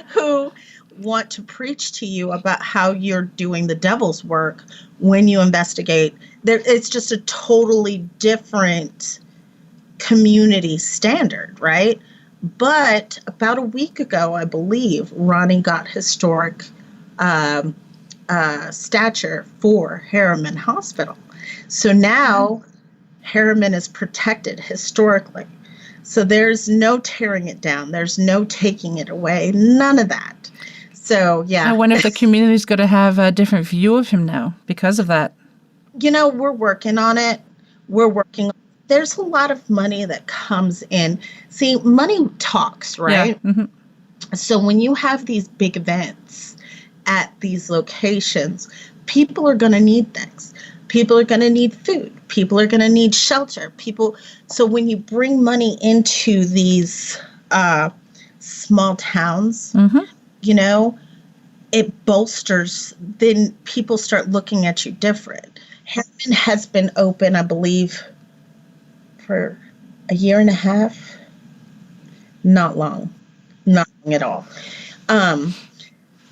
who want to preach to you about how you're doing the devil's work when you investigate. It's just a totally different community standard, right? But about a week ago, I believe, Ronnie got historic stature for Harriman Hospital. So now Harriman is protected historically. So there's no tearing it down. There's no taking it away. None of that. So, yeah. I wonder if the community's going to have a different view of him now because of that. We're working on it. There's a lot of money that comes in. See, money talks, right? Yeah. Mm-hmm. So when you have these big events at these locations, people are going to need things. People are going to need food. People are going to need shelter. So when you bring money into these small towns, it bolsters, then people start looking at you different. Harriman has been open, I believe, for a year and a half. Not long at all.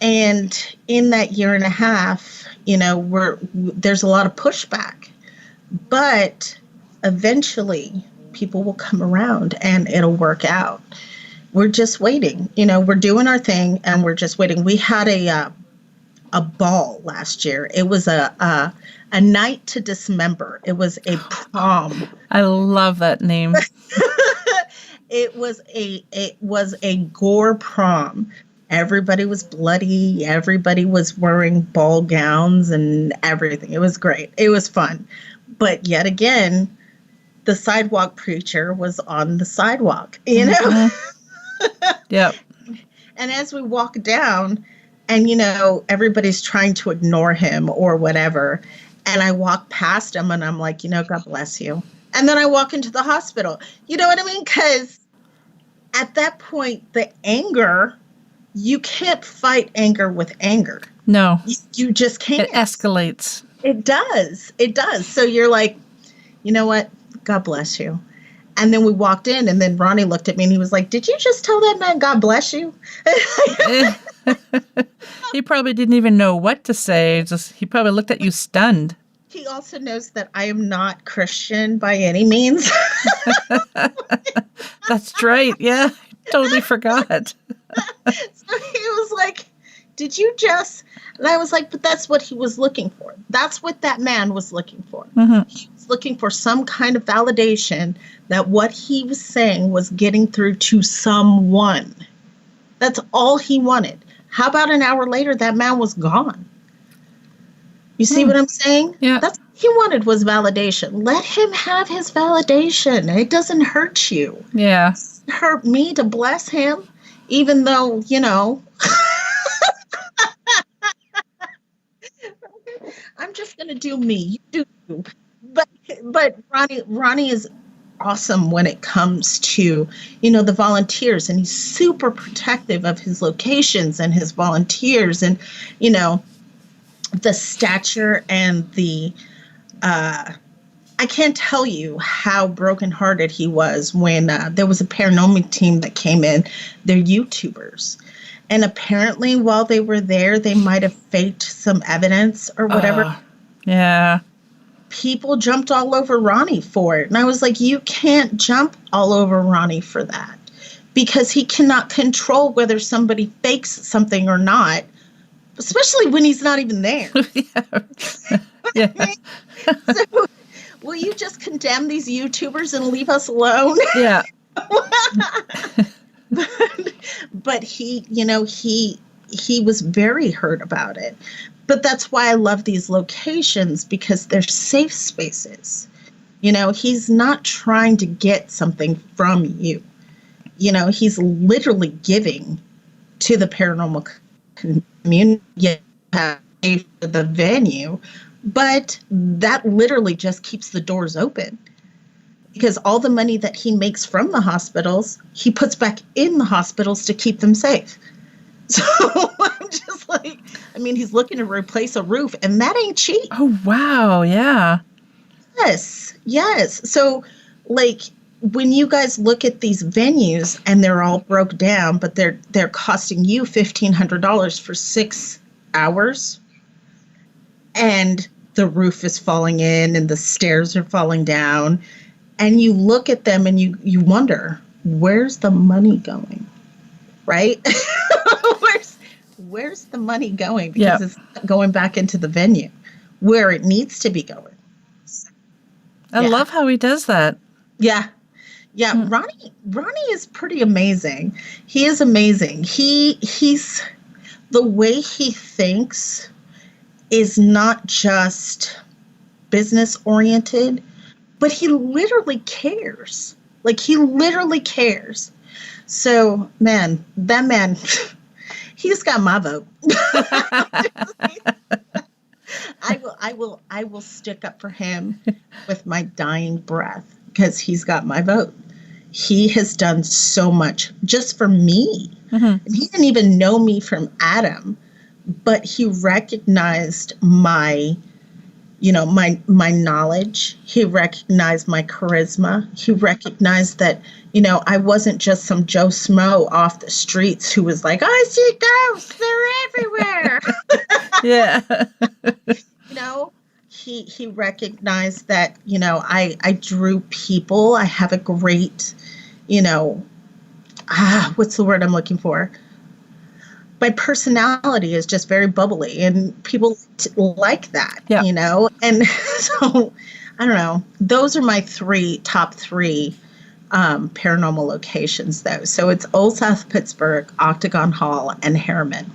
And in that year and a half, there's a lot of pushback, but eventually people will come around and it'll work out. We're just waiting. We're doing our thing and we're just waiting. We had a ball last year. It was a night to dismember. It was a prom. I love that name. It was a gore prom. Everybody was bloody. Everybody was wearing ball gowns and everything. It was great. It was fun. But yet again, the sidewalk preacher was on the sidewalk, Yep. And as we walk down and, everybody's trying to ignore him or whatever. And I walk past him and I'm like, God bless you. And then I walk into the hospital. You know what I mean? Because at that point, the anger, you can't fight anger with anger. No. You just can't. It escalates. It does. It does. So you're like, you know what? God bless you. And then we walked in and then Ronnie looked at me and he was like, did you just tell that man God bless you? He probably didn't even know what to say. He probably looked at you stunned. He also knows that I am not Christian by any means. That's right. Yeah. Totally forgot. So he was like, did you just... And I was like, but that's what he was looking for. That's what that man was looking for. Mm-hmm. He was looking for some kind of validation that what he was saying was getting through to someone. That's all he wanted. How about an hour later, that man was gone? You see what I'm saying? Yeah. That's what he wanted was validation. Let him have his validation. It doesn't hurt you. Yeah. It doesn't hurt me to bless him, even though, I'm just going to do me. You do you. But Ronnie is awesome when it comes to, the volunteers, and he's super protective of his locations and his volunteers and, the stature and the, I can't tell you how brokenhearted he was when there was a paranormal team that came in. They're YouTubers. And apparently while they were there, they might have faked some evidence or whatever. Yeah. People jumped all over Ronnie for it. And I was like, you can't jump all over Ronnie for that because he cannot control whether somebody fakes something or not, especially when he's not even there. Yeah. So, will you just condemn these YouTubers and leave us alone? Yeah. But he was very hurt about it. But that's why I love these locations, because they're safe spaces. He's not trying to get something from you. He's literally giving to the paranormal community. You have pay for the venue, but that literally just keeps the doors open. Because all the money that he makes from the hospitals, he puts back in the hospitals to keep them safe. So I'm just like, I mean, he's looking to replace a roof, and that ain't cheap. Oh, wow. Yeah. Yes. So, like, when you guys look at these venues and they're all broke down, but they're costing you $1,500 for 6 hours, and the roof is falling in and the stairs are falling down, and you look at them and you wonder, where's the money going? Right? Where's the money going? Because it's not going back into the venue where it needs to be going. I love how he does that. Yeah. Ronnie is pretty amazing. He is amazing. He's the way he thinks is not just business oriented, but he literally cares. Like, he literally cares. So, man, that man, he's got my vote. I will stick up for him with my dying breath because he's got my vote. He has done so much just for me. Mm-hmm. He didn't even know me from Adam, but he recognized my knowledge. He recognized my charisma. He recognized that, I wasn't just some Joe Schmo off the streets who was like, I see ghosts, they're everywhere. Yeah. He recognized that, I drew people. I have a great, what's the word I'm looking for? My personality is just very bubbly, and people like that, And so, I don't know. Those are my top three paranormal locations, though. So it's Old South Pittsburgh, Octagon Hall, and Harriman.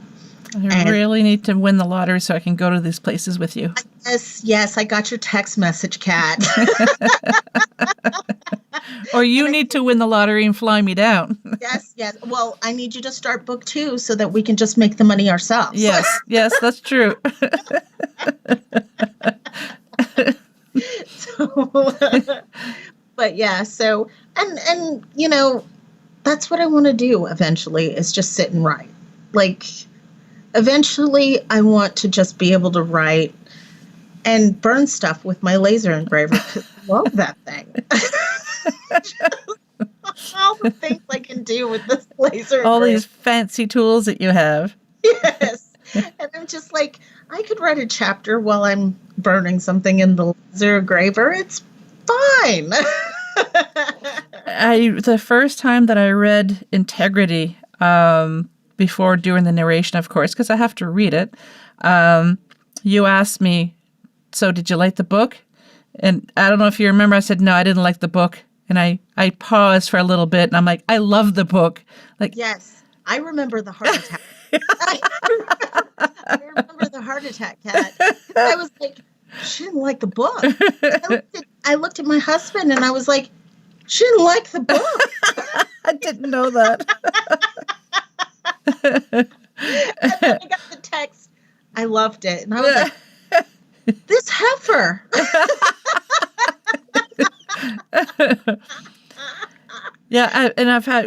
I really need to win the lottery so I can go to these places with you. Yes, I got your text message, Kat. Or you need to win the lottery and fly me down. Yes. Well, I need you to start book 2 so that we can just make the money ourselves. Yes, that's true. But yeah, so, and that's what I want to do eventually, is just sit and write. Like, eventually I want to just be able to write and burn stuff with my laser engraver. I love that thing. All the things I can do with this laser engraver. All these fancy tools that you have. Yes. And I'm just like, I could write a chapter while I'm burning something in the laser engraver. It's fine. The first time that I read Integrity, before doing the narration, of course, because I have to read it, you asked me, so did you like the book? And I don't know if you remember, I said, no, I didn't like the book. And I paused for a little bit, and I'm like, I love the book. Like, yes, I remember the heart attack. I remember the heart attack, Kat. I was like, she didn't like the book. I looked at my husband, and I was like, she didn't like the book. I didn't know that. And then I got the text. I loved it. And I was like, this heifer. Yeah, and I've had,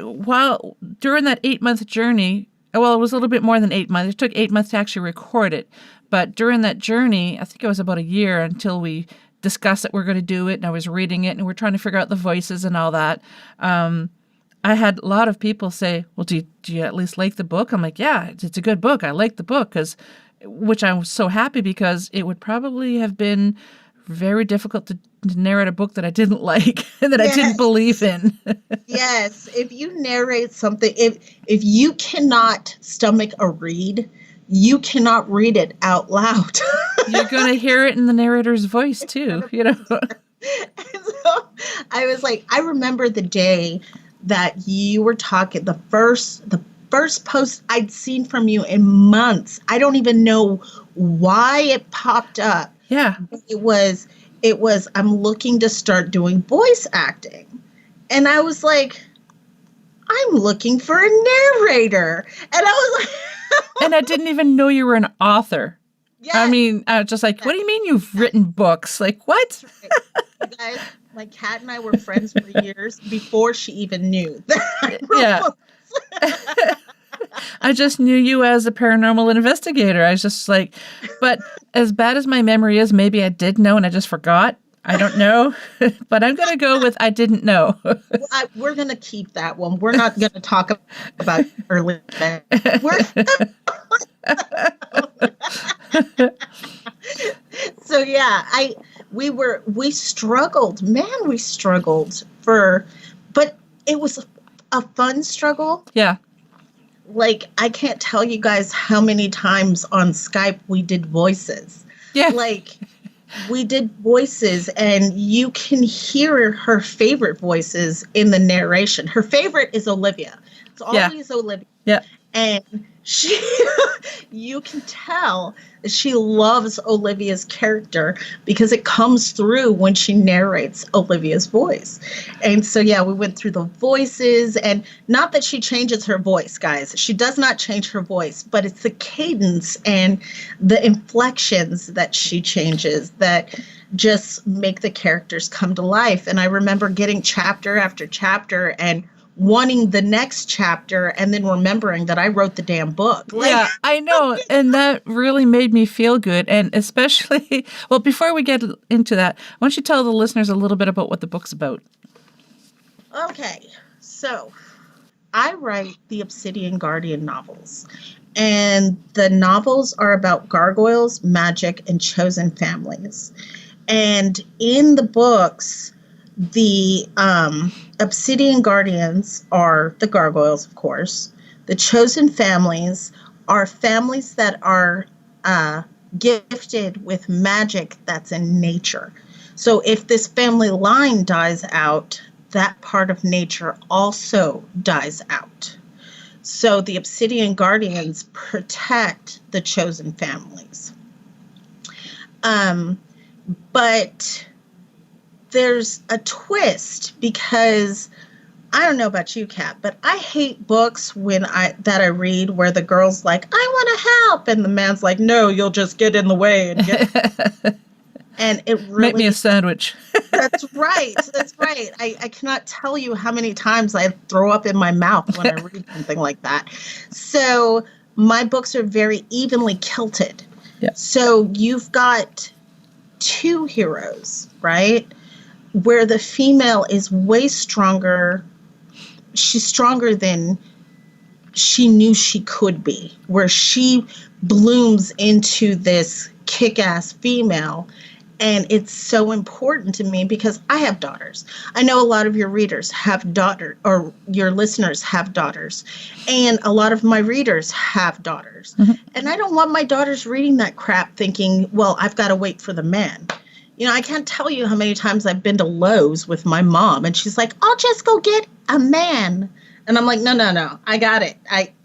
during that 8-month journey, well, it was a little bit more than 8 months. It took 8 months to actually record it. But during that journey, I think it was about a year until we discussed that we're going to do it, and I was reading it, and we're trying to figure out the voices and all that. I had a lot of people say, well, do you at least like the book? I'm like, yeah, it's a good book. I like the book, which I was so happy, because it would probably have been very difficult to narrate a book that I didn't like and that I didn't believe in. Yes. If you narrate something, if you cannot stomach a read, you cannot read it out loud. You're going to hear it in the narrator's voice too, And so I was like, I remember the day that you were talking, the first post I'd seen from you in months. I don't even know why it popped up. Yeah. It was, I'm looking to start doing voice acting. And I was like, I'm looking for a narrator. And I was like, and I didn't even know you were an author. Yes. I mean, just like, what do you mean you've written books? Like, what? Right. You guys, my cat and I were friends for years before she even knew that I wrote Yeah. books. I just knew you as a paranormal investigator. I was just like, but as bad as my memory is, maybe I did know and I just forgot. I don't know, but I'm going to go with I didn't know. We're going to keep that one. We're not going to talk about early. So yeah, we struggled, man. We struggled but it was a fun struggle. Yeah. Like, I can't tell you guys how many times on Skype we did voices. Yeah. Like, we did voices, and you can hear her favorite voices in the narration. Her favorite is Olivia. It's always Olivia. Yeah. And you can tell that she loves Olivia's character because it comes through when she narrates Olivia's voice. And so, yeah, we went through the voices, and not that she changes her voice, guys. She does not change her voice, but it's the cadence and the inflections that she changes that just make the characters come to life. And I remember getting chapter after chapter and wanting the next chapter and then remembering that I wrote the damn book. Yeah, I know. And that really made me feel good. And especially, well, before we get into that, why don't you tell the listeners a little bit about what the book's about? Okay, so I write the Obsidian Guardian novels. And the novels are about gargoyles, magic, and chosen families. And in the books, the Obsidian Guardians are the gargoyles, of course. The chosen families are families that are gifted with magic that's in nature. So if this family line dies out, that part of nature also dies out. So the Obsidian Guardians protect the chosen families. But there's a twist because I don't know about you, Kat, but I hate books that I read where the girl's like, I want to help, and the man's like, no, you'll just get in the way and it really make me a sandwich. That's right. That's right. I cannot tell you how many times I throw up in my mouth when I read something like that. So my books are very evenly kilted. Yeah. So you've got two heroes, right? Where the female is way stronger. She's stronger than she knew she could be, where she blooms into this kick-ass female. And it's so important to me because I have daughters. I know a lot of your readers have daughters, or your listeners have daughters. And a lot of my readers have daughters. Mm-hmm. And I don't want my daughters reading that crap thinking, well, I've got to wait for the man. You know, I can't tell you how many times I've been to Lowe's with my mom and she's like, I'll just go get a man. And I'm like, no, I got it.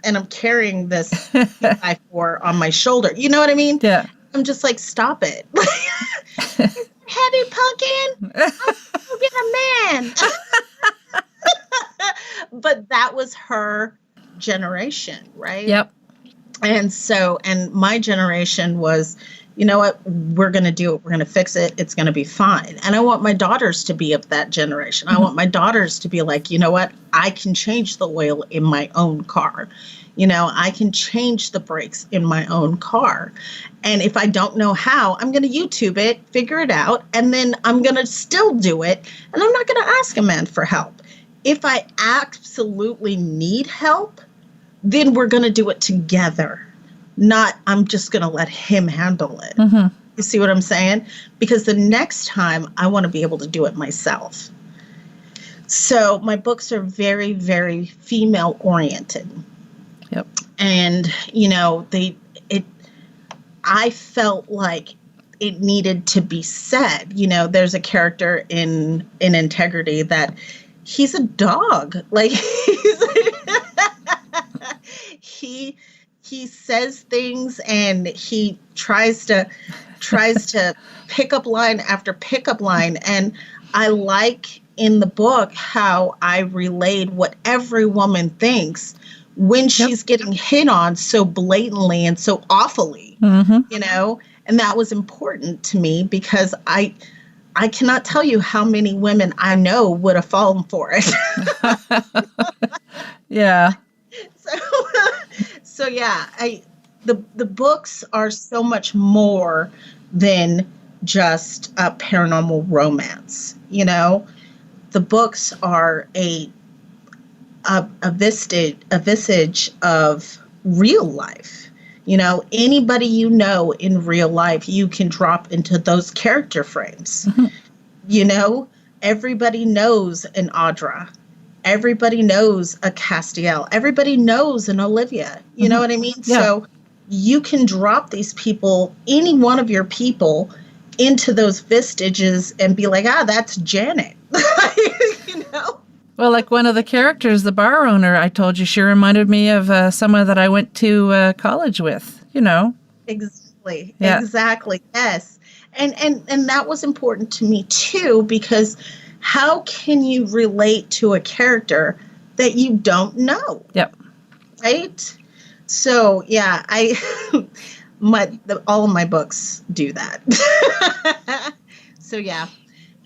And I'm carrying this 5-4 on my shoulder. You know what I mean? Yeah. I'm just like, stop it. Heavy pumpkin. I'll go get a man. But that was her generation, right? Yep. And my generation was, you know what, we're going to do it. We're going to fix it. It's going to be fine. And I want my daughters to be of that generation. I want my daughters to be like, you know what, I can change the oil in my own car. You know, I can change the brakes in my own car. And if I don't know how, I'm going to YouTube it, figure it out, and then I'm going to still do it. And I'm not going to ask a man for help. If I absolutely need help, then we're going to do it together. Not, I'm just going to let him handle it. Mm-hmm. You see what I'm saying? Because the next time I want to be able to do it myself. So my books are very, very female oriented. Yep. And, you know, I felt like it needed to be said. You know, there's a character in Integrity that he's a dog. Like, he says things and he tries to pick up line after pickup line. And I like in the book how I relayed what every woman thinks when she's getting hit on so blatantly and so awfully, you know, And that was important to me because I cannot tell you how many women I know would have fallen for it. Yeah. So yeah, the books are so much more than just a paranormal romance. You know, the books are a visage of real life. You know, anybody you know in real life, you can drop into those character frames. Mm-hmm. You know, everybody knows an Audra. Everybody knows a Castiel. Everybody knows an Olivia. You know what I mean? Yeah. So you can drop these people, any one of your people, into those vestiges and be like, that's Janet. You know? Well, like one of the characters, the bar owner, I told you, she reminded me of someone that I went to college with, you know? Exactly. Yeah. Exactly. Yes. And that was important to me too, because how can you relate to a character that you don't know? Yep. Right? So, yeah, all of my books do that. So, yeah.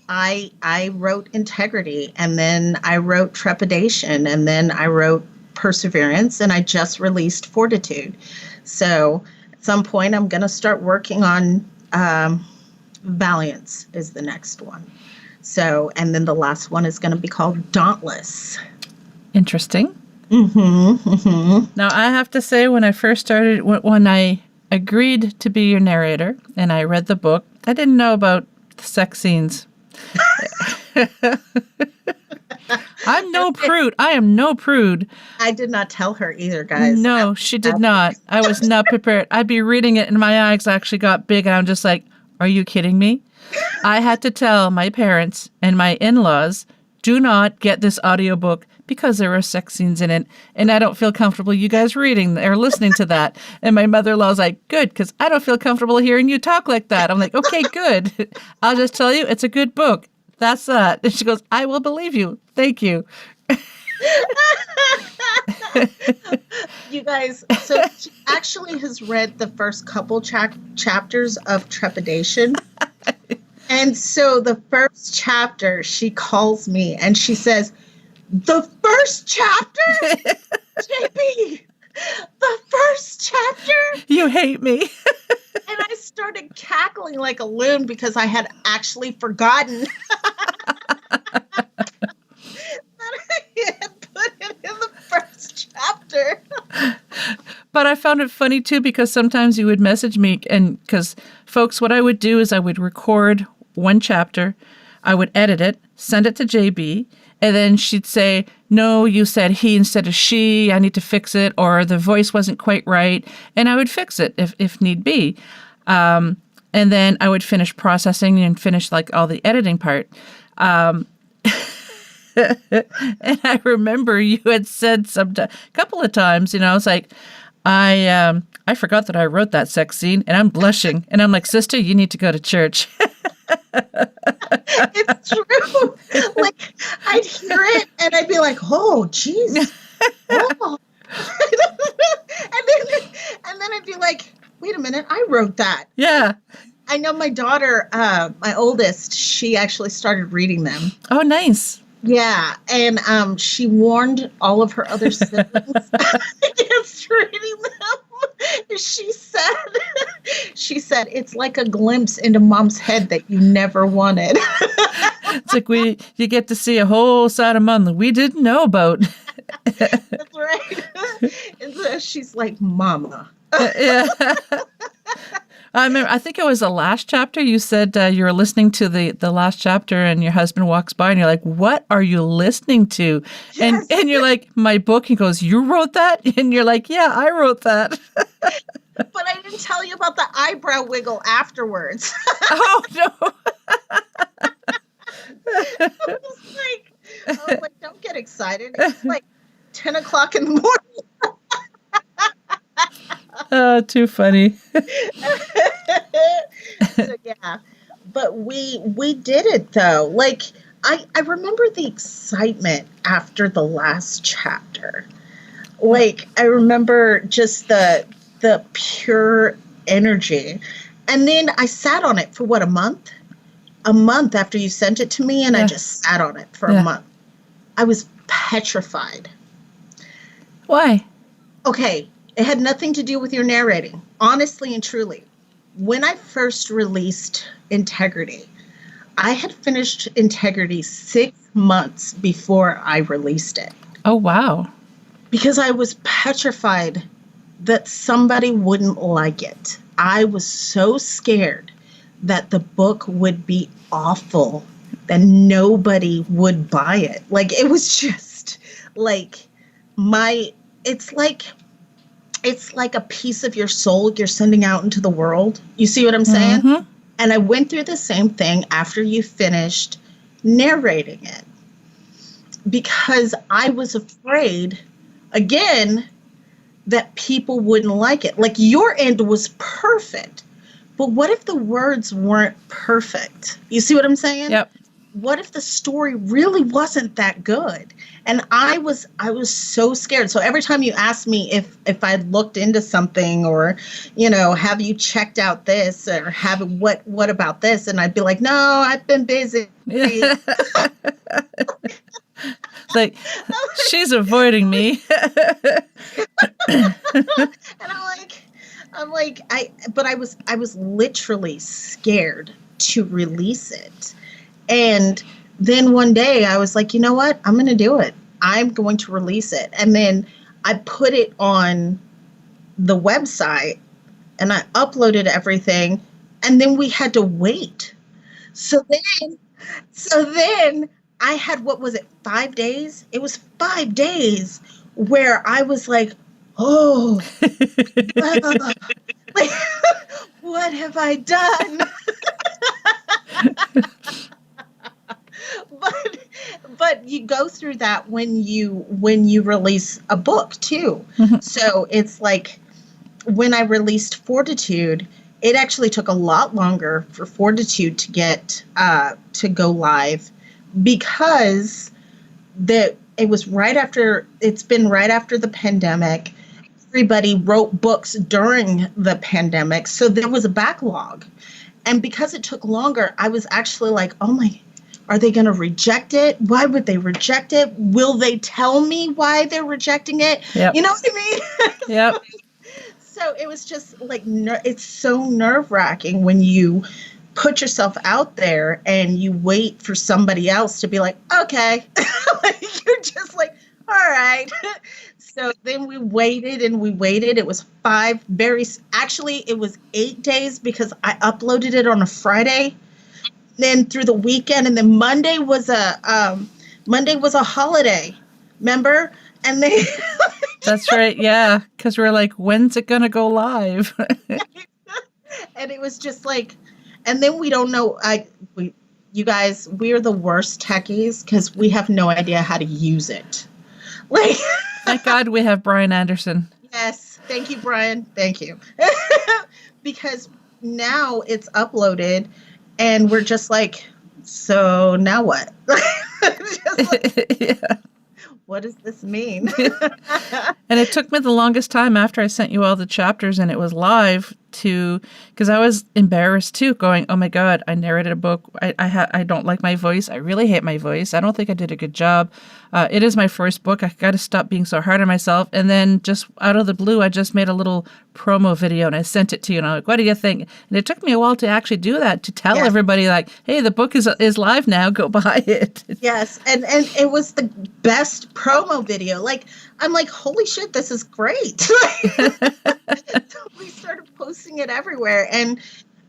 I wrote Integrity, and then I wrote Trepidation, and then I wrote Perseverance, and I just released Fortitude. So at some point I'm going to start working on Valiance is the next one. So, and then the last one is going to be called Dauntless. Interesting. Mm-hmm, mm-hmm. Now, I have to say, when I first started, when I agreed to be your narrator and I read the book, I didn't know about the sex scenes. I'm no prude. I am no prude. I did not tell her either, guys. No, she did not. I was not prepared. I'd be reading it and my eyes actually got big and I'm just like, are you kidding me? I had to tell my parents and my in-laws, do not get this audiobook because there are sex scenes in it and I don't feel comfortable you guys reading or listening to that. And my mother-in-law's like, good, because I don't feel comfortable hearing you talk like that. I'm like, okay, good. I'll just tell you, it's a good book. That's that. And she goes, I will believe you. Thank you. You guys, so she actually has read the first couple chapters of Trepidation. And so the first chapter, she calls me and she says, the first chapter? JB, the first chapter? You hate me. And I started cackling like a loon because I had actually forgotten that I had put it in the first chapter. But I found it funny too because sometimes you would message me and because folks, what I would do is I would record one chapter, I would edit it, send it to JB, and then she'd say, no, you said he instead of she, I need to fix it, or the voice wasn't quite right, and I would fix it if need be. And then I would finish processing and finish like all the editing part. And I remember you had said a couple of times, you know, it's like, I forgot that I wrote that sex scene and I'm blushing. And I'm like, sister, you need to go to church. It's true. Like, I'd hear it and I'd be like, oh, jeez. Oh. and then I'd be like, wait a minute, I wrote that. Yeah. I know my daughter, my oldest, she actually started reading them. Oh, nice. Yeah, and she warned all of her other siblings against reading them. She said it's like a glimpse into mom's head that you never wanted. It's like you get to see a whole side of mom that we didn't know about. That's right. And so she's like, Mama. Yeah. I think it was the last chapter. You said you were listening to the last chapter and your husband walks by and you're like, what are you listening to? Yes. And you're like, my book. He goes, you wrote that? And you're like, yeah, I wrote that. But I didn't tell you about the eyebrow wiggle afterwards. Oh, no. I was like, don't get excited. It's like 10 o'clock in the morning. Oh, too funny. So, yeah, but we did it though. Like I remember the excitement after the last chapter. Like I remember just the pure energy, And then I sat on it for what, a month? A month after you sent it to me, and I just sat on it for a month. I was petrified. Why? Okay, it had nothing to do with your narrating, honestly and truly. When I first released Integrity, I had finished Integrity 6 months before I released it. Oh, wow. Because I was petrified that somebody wouldn't like it. I was so scared that the book would be awful, that nobody would buy it. Like, it was just like it's like a piece of your soul you're sending out into the world. You see what I'm saying? Mm-hmm. And I went through the same thing after you finished narrating it, because I was afraid, again, that people wouldn't like it. Like, your end was perfect, but what if the words weren't perfect? You see what I'm saying? Yep. What if the story really wasn't that good? And I was so scared. So every time you asked me if I'd looked into something, or, you know, have you checked out this, or what about this? And I'd be like, no, I've been busy. Like, she's avoiding me. And I was literally scared to release it. And then one day I was like, you know what? I'm going to do it. I'm going to release it. And then I put it on the website and I uploaded everything. And then we had to wait. So then I had, what was it, 5 days? It was 5 days where I was like, oh, like, what have I done? But you go through that when you release a book too. Mm-hmm. So it's like, when I released Fortitude, it actually took a lot longer for Fortitude to get to go live, because it's been right after the pandemic. Everybody wrote books during the pandemic, so there was a backlog. And because it took longer, I was actually like, oh my, are they going to reject it? Why would they reject it? Will they tell me why they're rejecting it? Yep. You know what I mean? Yep. So it was just like, it's so nerve-wracking when you put yourself out there and you wait for somebody else to be like, okay. Like, you're just like, all right. So then we waited and we waited. It was it was 8 days, because I uploaded it on a Friday, then through the weekend, and then Monday was a holiday, remember? And they That's right, yeah, because we're like, when's it gonna go live? And it was just like, and then we don't know. You guys, we're the worst techies because we have no idea how to use it. Like, thank God we have Brian Anderson. Yes, thank you, Brian. Thank you. Because now it's uploaded, and we're just like, so now what? Just like, yeah. What does this mean? And it took me the longest time after I sent you all the chapters and it was live because I was embarrassed too, going, oh my God, I narrated a book. I don't like my voice. I really hate my voice. I don't think I did a good job. It is my first book. I got to stop being so hard on myself. And then just out of the blue, I just made a little promo video and I sent it to you. And I'm like, what do you think? And it took me a while to actually do that, to tell everybody like, hey, the book is live now. Go buy it. Yes. And it was the best promo video. Like, I'm like, holy shit, this is great. So we started posting it everywhere. And,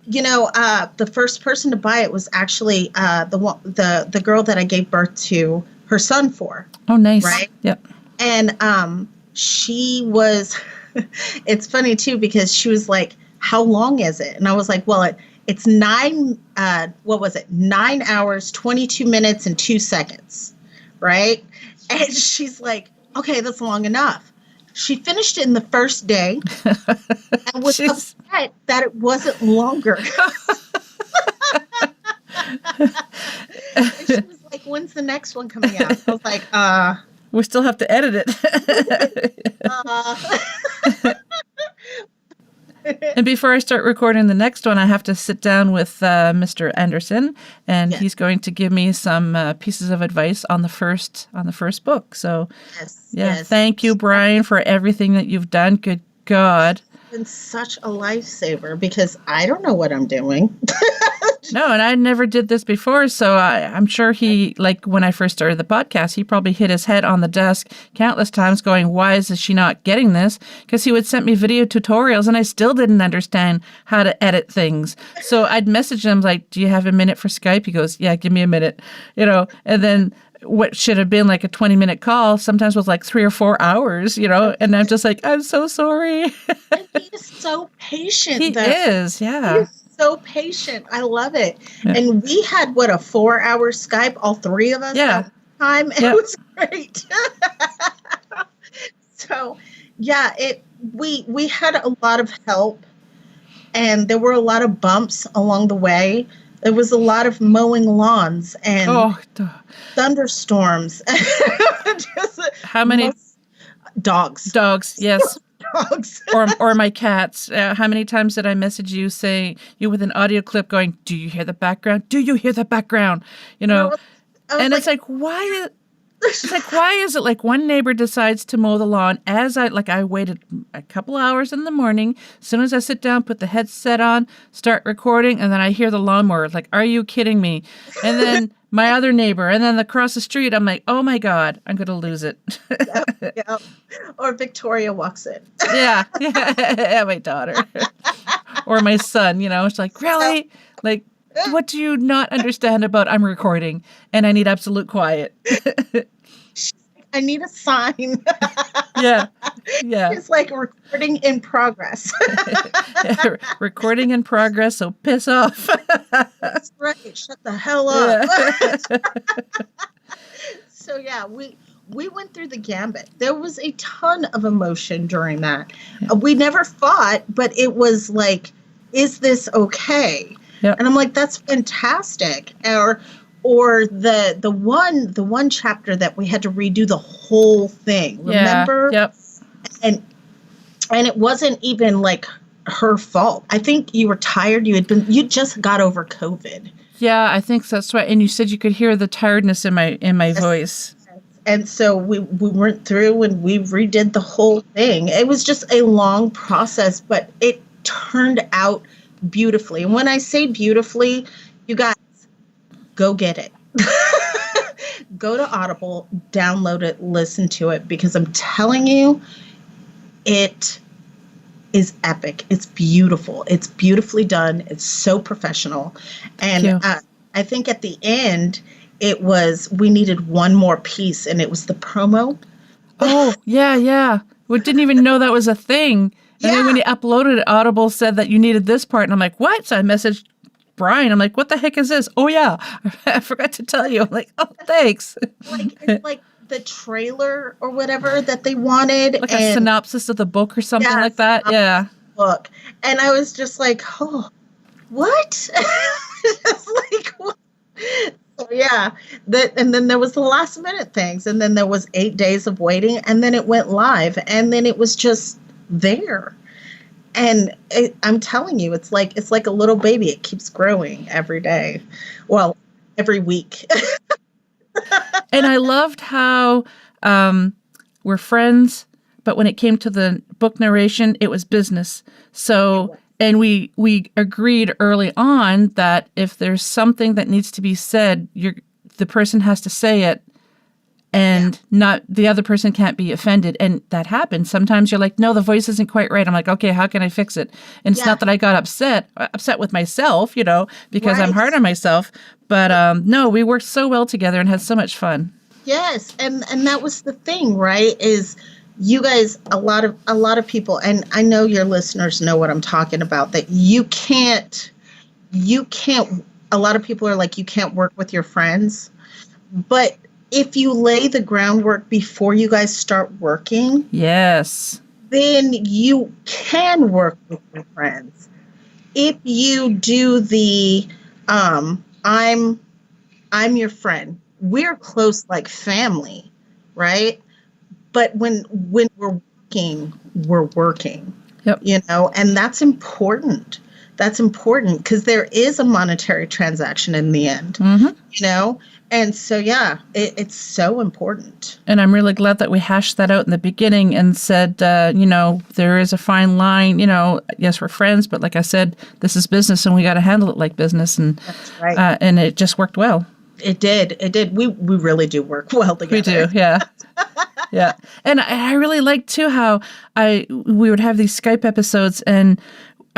you know, the first person to buy it was actually the girl that I gave birth to her son for. Oh, nice. Right? Yep. And she was, it's funny too, because she was like, how long is it? And I was like, well, it's 9 hours, 22 minutes and 2 seconds. Right? And she's like, okay, that's long enough. She finished it in the first day and was upset that it wasn't longer. And she was like, when's the next one coming out? I was like, we still have to edit it. And before I start recording the next one, I have to sit down with Mr. Anderson, and he's going to give me some pieces of advice on the first book. So, thank you, Brian, for everything that you've done. Good God. It's been such a lifesaver because I don't know what I'm doing. No, and I never did this before, so I'm sure he, like when I first started the podcast, he probably hit his head on the desk countless times going, why is she not getting this? Because he would send me video tutorials, and I still didn't understand how to edit things. So I'd message him like, do you have a minute for Skype? He goes, yeah, give me a minute, and then what should have been like a 20-minute call sometimes was like 3 or 4 hours, and I'm just like, I'm so sorry. And he is so patient. He is, yeah. He is so patient. I love it. Yeah. And we had, a 4-hour Skype, all three of us at the time. It was great. So, we had a lot of help, and there were a lot of bumps along the way. There was a lot of mowing lawns and thunderstorms. How many? Dogs. Dogs, yes. Dogs. or my cats. How many times did I message you saying, you with an audio clip going, do you hear the background? Do you hear the background? And it's like, why? It's like, why is it like one neighbor decides to mow the lawn as I waited a couple hours in the morning. As soon as I sit down, put the headset on, start recording, and then I hear the lawnmower. Like, are you kidding me? And then my other neighbor, and then across the street, I'm like, oh my God, I'm going to lose it. Yep. Or Victoria walks in. Yeah, my daughter. Or my son, it's like, really? Like, what do you not understand about I'm recording and I need absolute quiet? I need a sign. Yeah. It's like recording in progress. Recording in progress, so piss off. That's right. Shut the hell up. Yeah. So we went through the gambit. There was a ton of emotion during that. We never fought, but it was like, is this okay? Yep. And I'm like, that's fantastic. Or the one chapter that we had to redo the whole thing. Remember? Yep. And it wasn't even like her fault. I think you were tired. You just got over COVID. Yeah, I think that's right. And you said you could hear the tiredness in my voice. And so we went through and we redid the whole thing. It was just a long process, but it turned out beautifully. And when I say beautifully, you guys, go get it. Go to Audible, download it, listen to it, because I'm telling you, it is epic. It's beautiful. It's beautifully done. It's so professional. And I think at the end, we needed one more piece, and it was the promo. Oh, yeah. We didn't even know that was a thing. And then when you uploaded it, Audible said that you needed this part. And I'm like, what? So I messaged Brian. I'm like, what the heck is this? Oh, yeah. I forgot to tell you. I'm like, oh, thanks. It's like the trailer or whatever that they wanted. Like a synopsis of the book or something like that. Yeah. Book. And I was just like, oh, what? It's like, what? So, and then there was the last minute things. And then there was 8 days of waiting. And then it went live. And then it was just there. And I'm telling you, it's like a little baby. It keeps growing every day. Well, every week. And I loved how we're friends, but when it came to the book narration, it was business. So, and we agreed early on that if there's something that needs to be said, the person has to say it. And not the other person can't be offended. And that happens. Sometimes you're like, no, the voice isn't quite right. I'm like, okay, how can I fix it? And it's not that I got upset with myself, because I'm hard on myself. But no, we worked so well together and had so much fun. Yes. And that was the thing, right? Is you guys, a lot of people, and I know your listeners know what I'm talking about, that you can't, a lot of people are like, you can't work with your friends. But if you lay the groundwork before you guys start working, yes, then you can work with your friends. If you do the I'm your friend, we're close like family, right? But when we're working, Yep. And that's important. That's important because there is a monetary transaction in the end, Mm-hmm. And so, yeah, it's so important. And I'm really glad that we hashed that out in the beginning and said, there is a fine line. Yes, we're friends, but like I said, this is business and we got to handle it like business. And That's right. And it just worked well. It did. We really do work well together. We do, yeah. Yeah. And I really liked, too, how we would have these Skype episodes and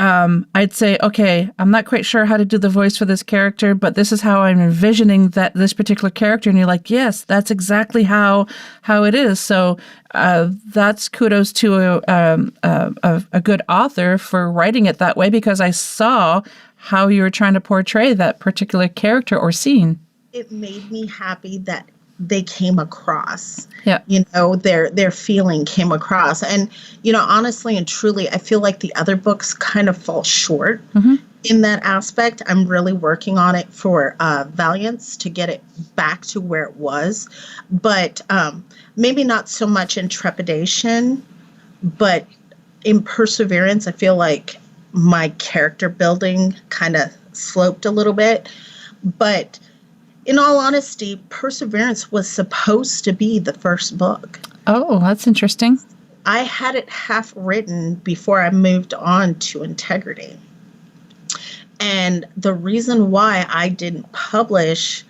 I'd say, okay, I'm not quite sure how to do the voice for this character, but this is how I'm envisioning this particular character. And you're like, yes, that's exactly how it is. So that's kudos to a good author for writing it that way, because I saw how you were trying to portray that particular character or scene. It made me happy that they came across. Yeah. Their feeling came across. And, honestly and truly, I feel like the other books kind of fall short in that aspect. I'm really working on it for Valiance to get it back to where it was. But maybe not so much in Trepidation, but in Perseverance, I feel like my character building kind of sloped a little bit. But in all honesty, Perseverance was supposed to be the first book. Oh, that's interesting. I had it half written before I moved on to Integrity. And the reason why I didn't publish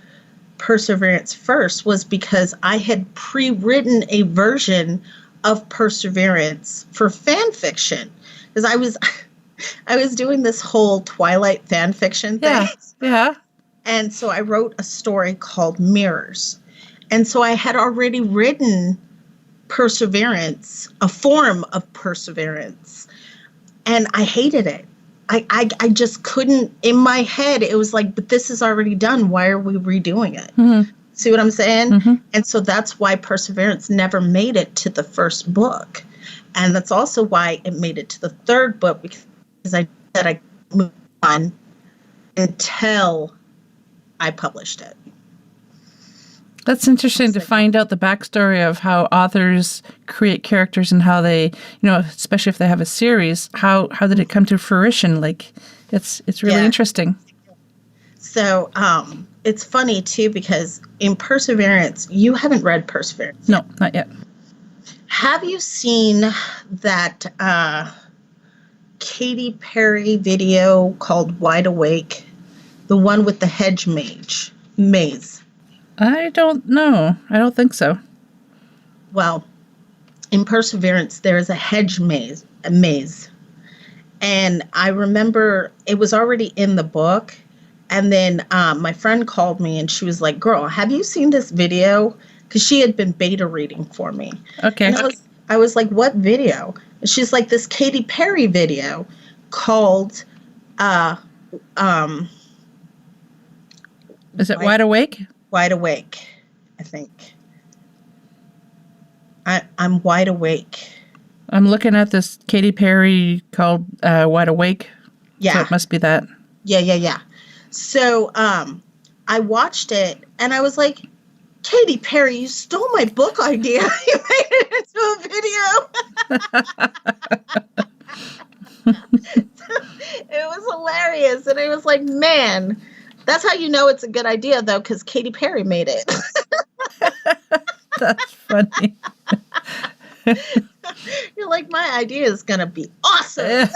Perseverance first was because I had pre-written a version of Perseverance for fan fiction. Because I was doing this whole Twilight fan fiction thing. Yeah. And so I wrote a story called Mirrors. And so I had already written Perseverance, a form of Perseverance. And I hated it. I just couldn't, in my head, it was like, but this is already done. Why are we redoing it? Mm-hmm. See what I'm saying? Mm-hmm. And so that's why Perseverance never made it to the first book. And that's also why it made it to the third book, because I said I moved on until I published it. That's interesting to find out the backstory of how authors create characters and how they, especially if they have a series, how did it come to fruition? Like, it's really interesting. So it's funny, too, because in Perseverance, you haven't read Perseverance. No, not yet. Have you seen that Katy Perry video called Wide Awake? The one with the hedge maze. I don't know. I don't think so. Well, in Perseverance, there is a hedge maze. And I remember it was already in the book. And then my friend called me and she was like, girl, have you seen this video? Because she had been beta reading for me. Okay. And I was like, what video? And she's like, this Katy Perry video called... Is it Wide Awake? Wide Awake, I think. I'm wide awake. I'm looking at this Katy Perry called Wide Awake. Yeah. So it must be that. Yeah. So I watched it and I was like, Katy Perry, you stole my book idea. You made it into a video. It was hilarious. And I was like, man, that's how you know it's a good idea, though, because Katy Perry made it. That's funny. You're like, my idea is going to be awesome.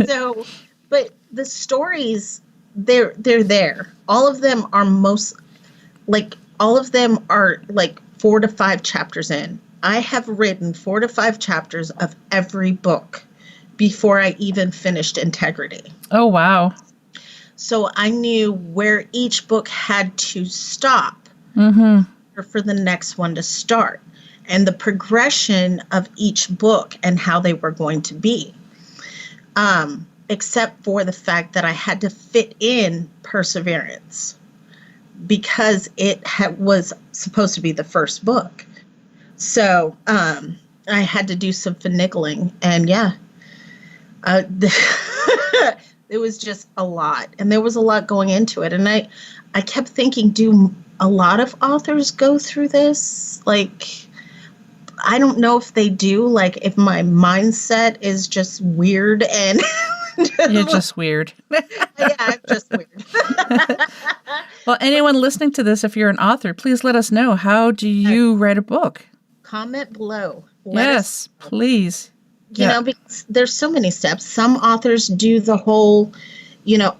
So, but the stories, they're there. All of them are all of them are like 4 to 5 chapters in. I have written 4 to 5 chapters of every book before I even finished Integrity. Oh, wow. So I knew where each book had to stop for the next one to start, and the progression of each book and how they were going to be. Except for the fact that I had to fit in Perseverance because it was supposed to be the first book. So I had to do some finagling, and it was just a lot, and there was a lot going into it. And I kept thinking, do a lot of authors go through this? Like, I don't know if they do, like if my mindset is just weird and You're just weird. yeah, I'm just weird. Well, anyone listening to this, if you're an author, please let us know. How do you write a book? Comment below. Yes, please. You know, because there's so many steps. Some authors do the whole,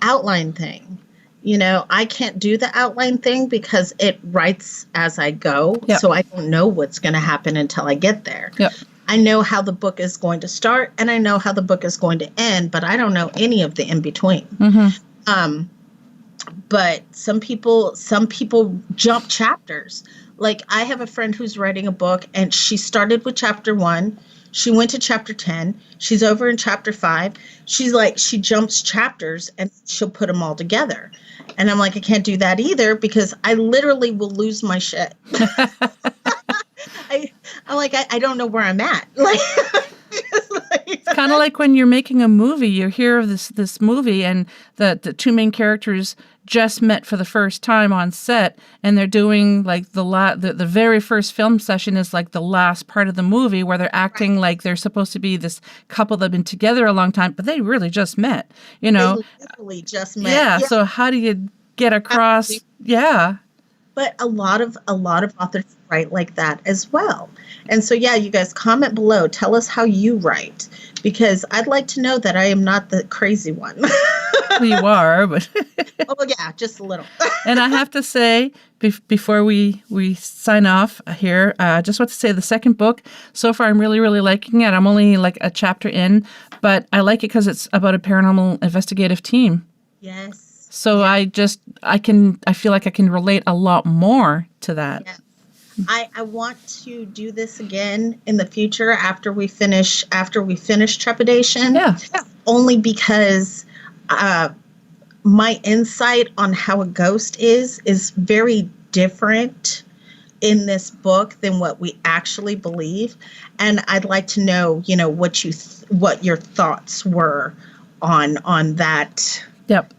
outline thing. I can't do the outline thing because it writes as I go. Yep. So I don't know what's going to happen until I get there. Yep. I know how the book is going to start and I know how the book is going to end, but I don't know any of the in between. Mm-hmm. But some people jump chapters. Like I have a friend who's writing a book and she started with chapter 1. She went to chapter 10. She's over in chapter 5. She jumps chapters and she'll put them all together. And I'm like, I can't do that either because I literally will lose my shit. I'm like, I don't know where I'm at. It's kind of like when you're making a movie, you hear of this movie and the two main characters just met for the first time on set and they're doing like the very first film session is like the last part of the movie where they're acting like they're supposed to be this couple that have been together a long time, but they really just met, They literally just met. Yeah. So how do you get across? Absolutely. Yeah. But a lot of authors write like that as well. And so, yeah, you guys comment below. Tell us how you write because I'd like to know that I am not the crazy one. Well, you are, but oh, yeah, just a little. And I have to say, before we sign off here, I just want to say the second book, so far I'm really, really liking it. I'm only like a chapter in, but I like it because it's about a paranormal investigative team. Yes. So I feel like I can relate a lot more to that. Yes. I want to do this again in the future after we finish Trepidation. Yeah. Only because my insight on how a ghost is very different in this book than what we actually believe, and I'd like to know, what your thoughts were on that. Yep.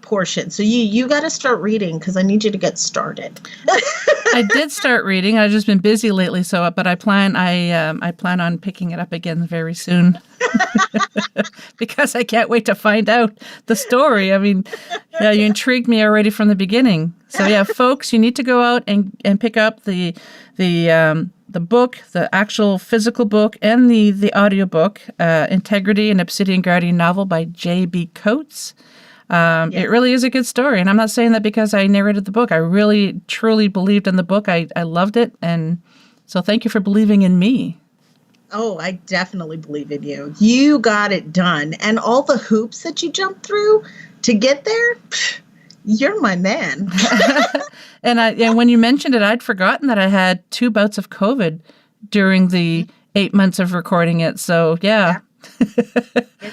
Portion. So you got to start reading because I need you to get started. I did start reading. I've just been busy lately, but I plan on picking it up again very soon because I can't wait to find out the story. I mean, yeah, you intrigued me already from the beginning. So yeah, folks, you need to go out and pick up the book, the actual physical book, and the audio book, Integrity, an Obsidian Guardian novel by J.B. Coates. Yes. It really is a good story. And I'm not saying that because I narrated the book. I really, truly believed in the book. I loved it. And so thank you for believing in me. Oh, I definitely believe in you. You got it done. And all the hoops that you jumped through to get there, you're my man. And when you mentioned it, I'd forgotten that I had 2 bouts of COVID during the 8 months of recording it. So, yeah.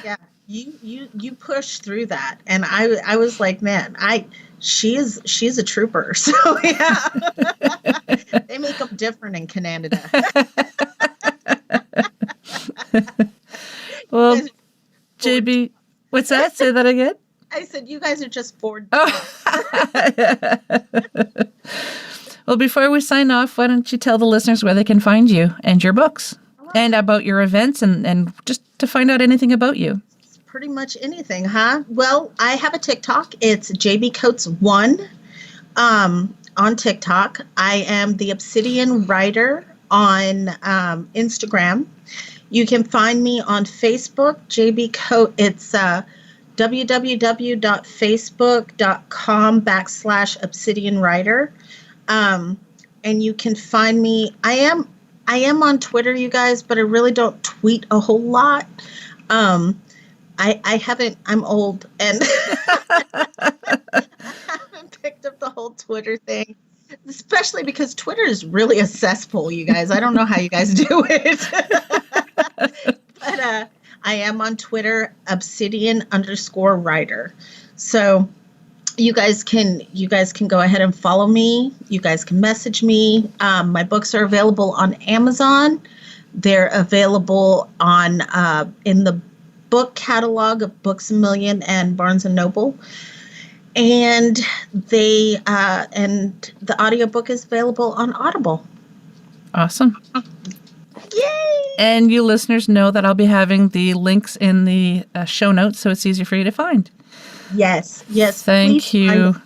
Yeah. You pushed through that, and I was like, man, she's a trooper. So yeah, they make them different in Canada. Well, JB, what's that? Say that again. I said you guys are just bored. Oh. Well, before we sign off, why don't you tell the listeners where they can find you and your books and about your events and just to find out anything about you. Pretty much anything, huh? Well, I have a TikTok. It's JB Coates 1 on TikTok. I am the Obsidian Writer on Instagram. You can find me on Facebook, JB Coates. It's www.facebook.com/Obsidian Writer. And you can find me. I am on Twitter, you guys, but I really don't tweet a whole lot. I haven't, I'm old and I haven't picked up the whole Twitter thing, especially because Twitter is really a cesspool, you guys. I don't know how you guys do it. But I am on Twitter, Obsidian_writer. So you guys can go ahead and follow me. You guys can message me. My books are available on Amazon. They're available on in the book catalog of Books A Million and Barnes & Noble. And and the audiobook is available on Audible. Awesome. Yay! And you listeners know that I'll be having the links in the show notes, so it's easier for you to find. Yes. Thank you.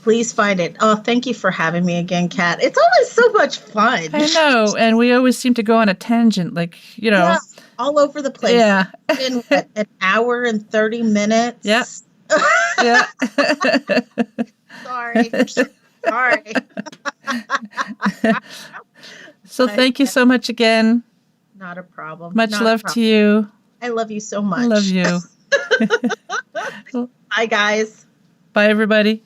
Please find it. Oh, thank you for having me again, Kat. It's always so much fun. I know, and we always seem to go on a tangent, Yeah, all over the place. Yeah. In an hour and 30 minutes. Yeah. Yeah. Sorry. So thank you so much again. Not a problem. Much love to you. I love you so much. I love you. Bye, guys. Bye, everybody.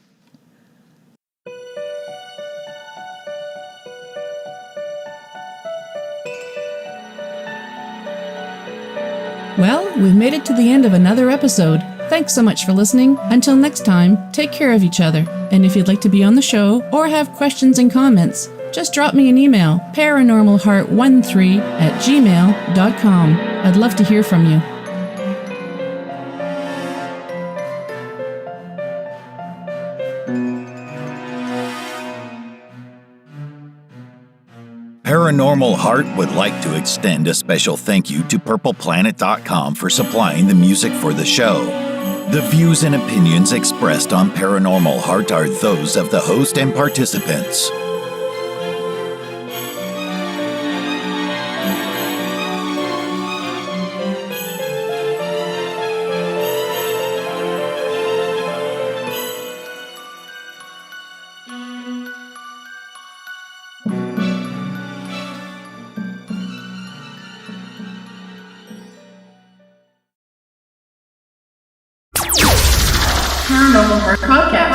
Well, we've made it to the end of another episode. Thanks so much for listening. Until next time, take care of each other. And if you'd like to be on the show or have questions and comments, just drop me an email, paranormalheart13@gmail.com. I'd love to hear from you. Paranormal Heart would like to extend a special thank you to PurplePlanet.com for supplying the music for the show. The views and opinions expressed on Paranormal Heart are those of the host and participants. Paranormal Heart Podcast.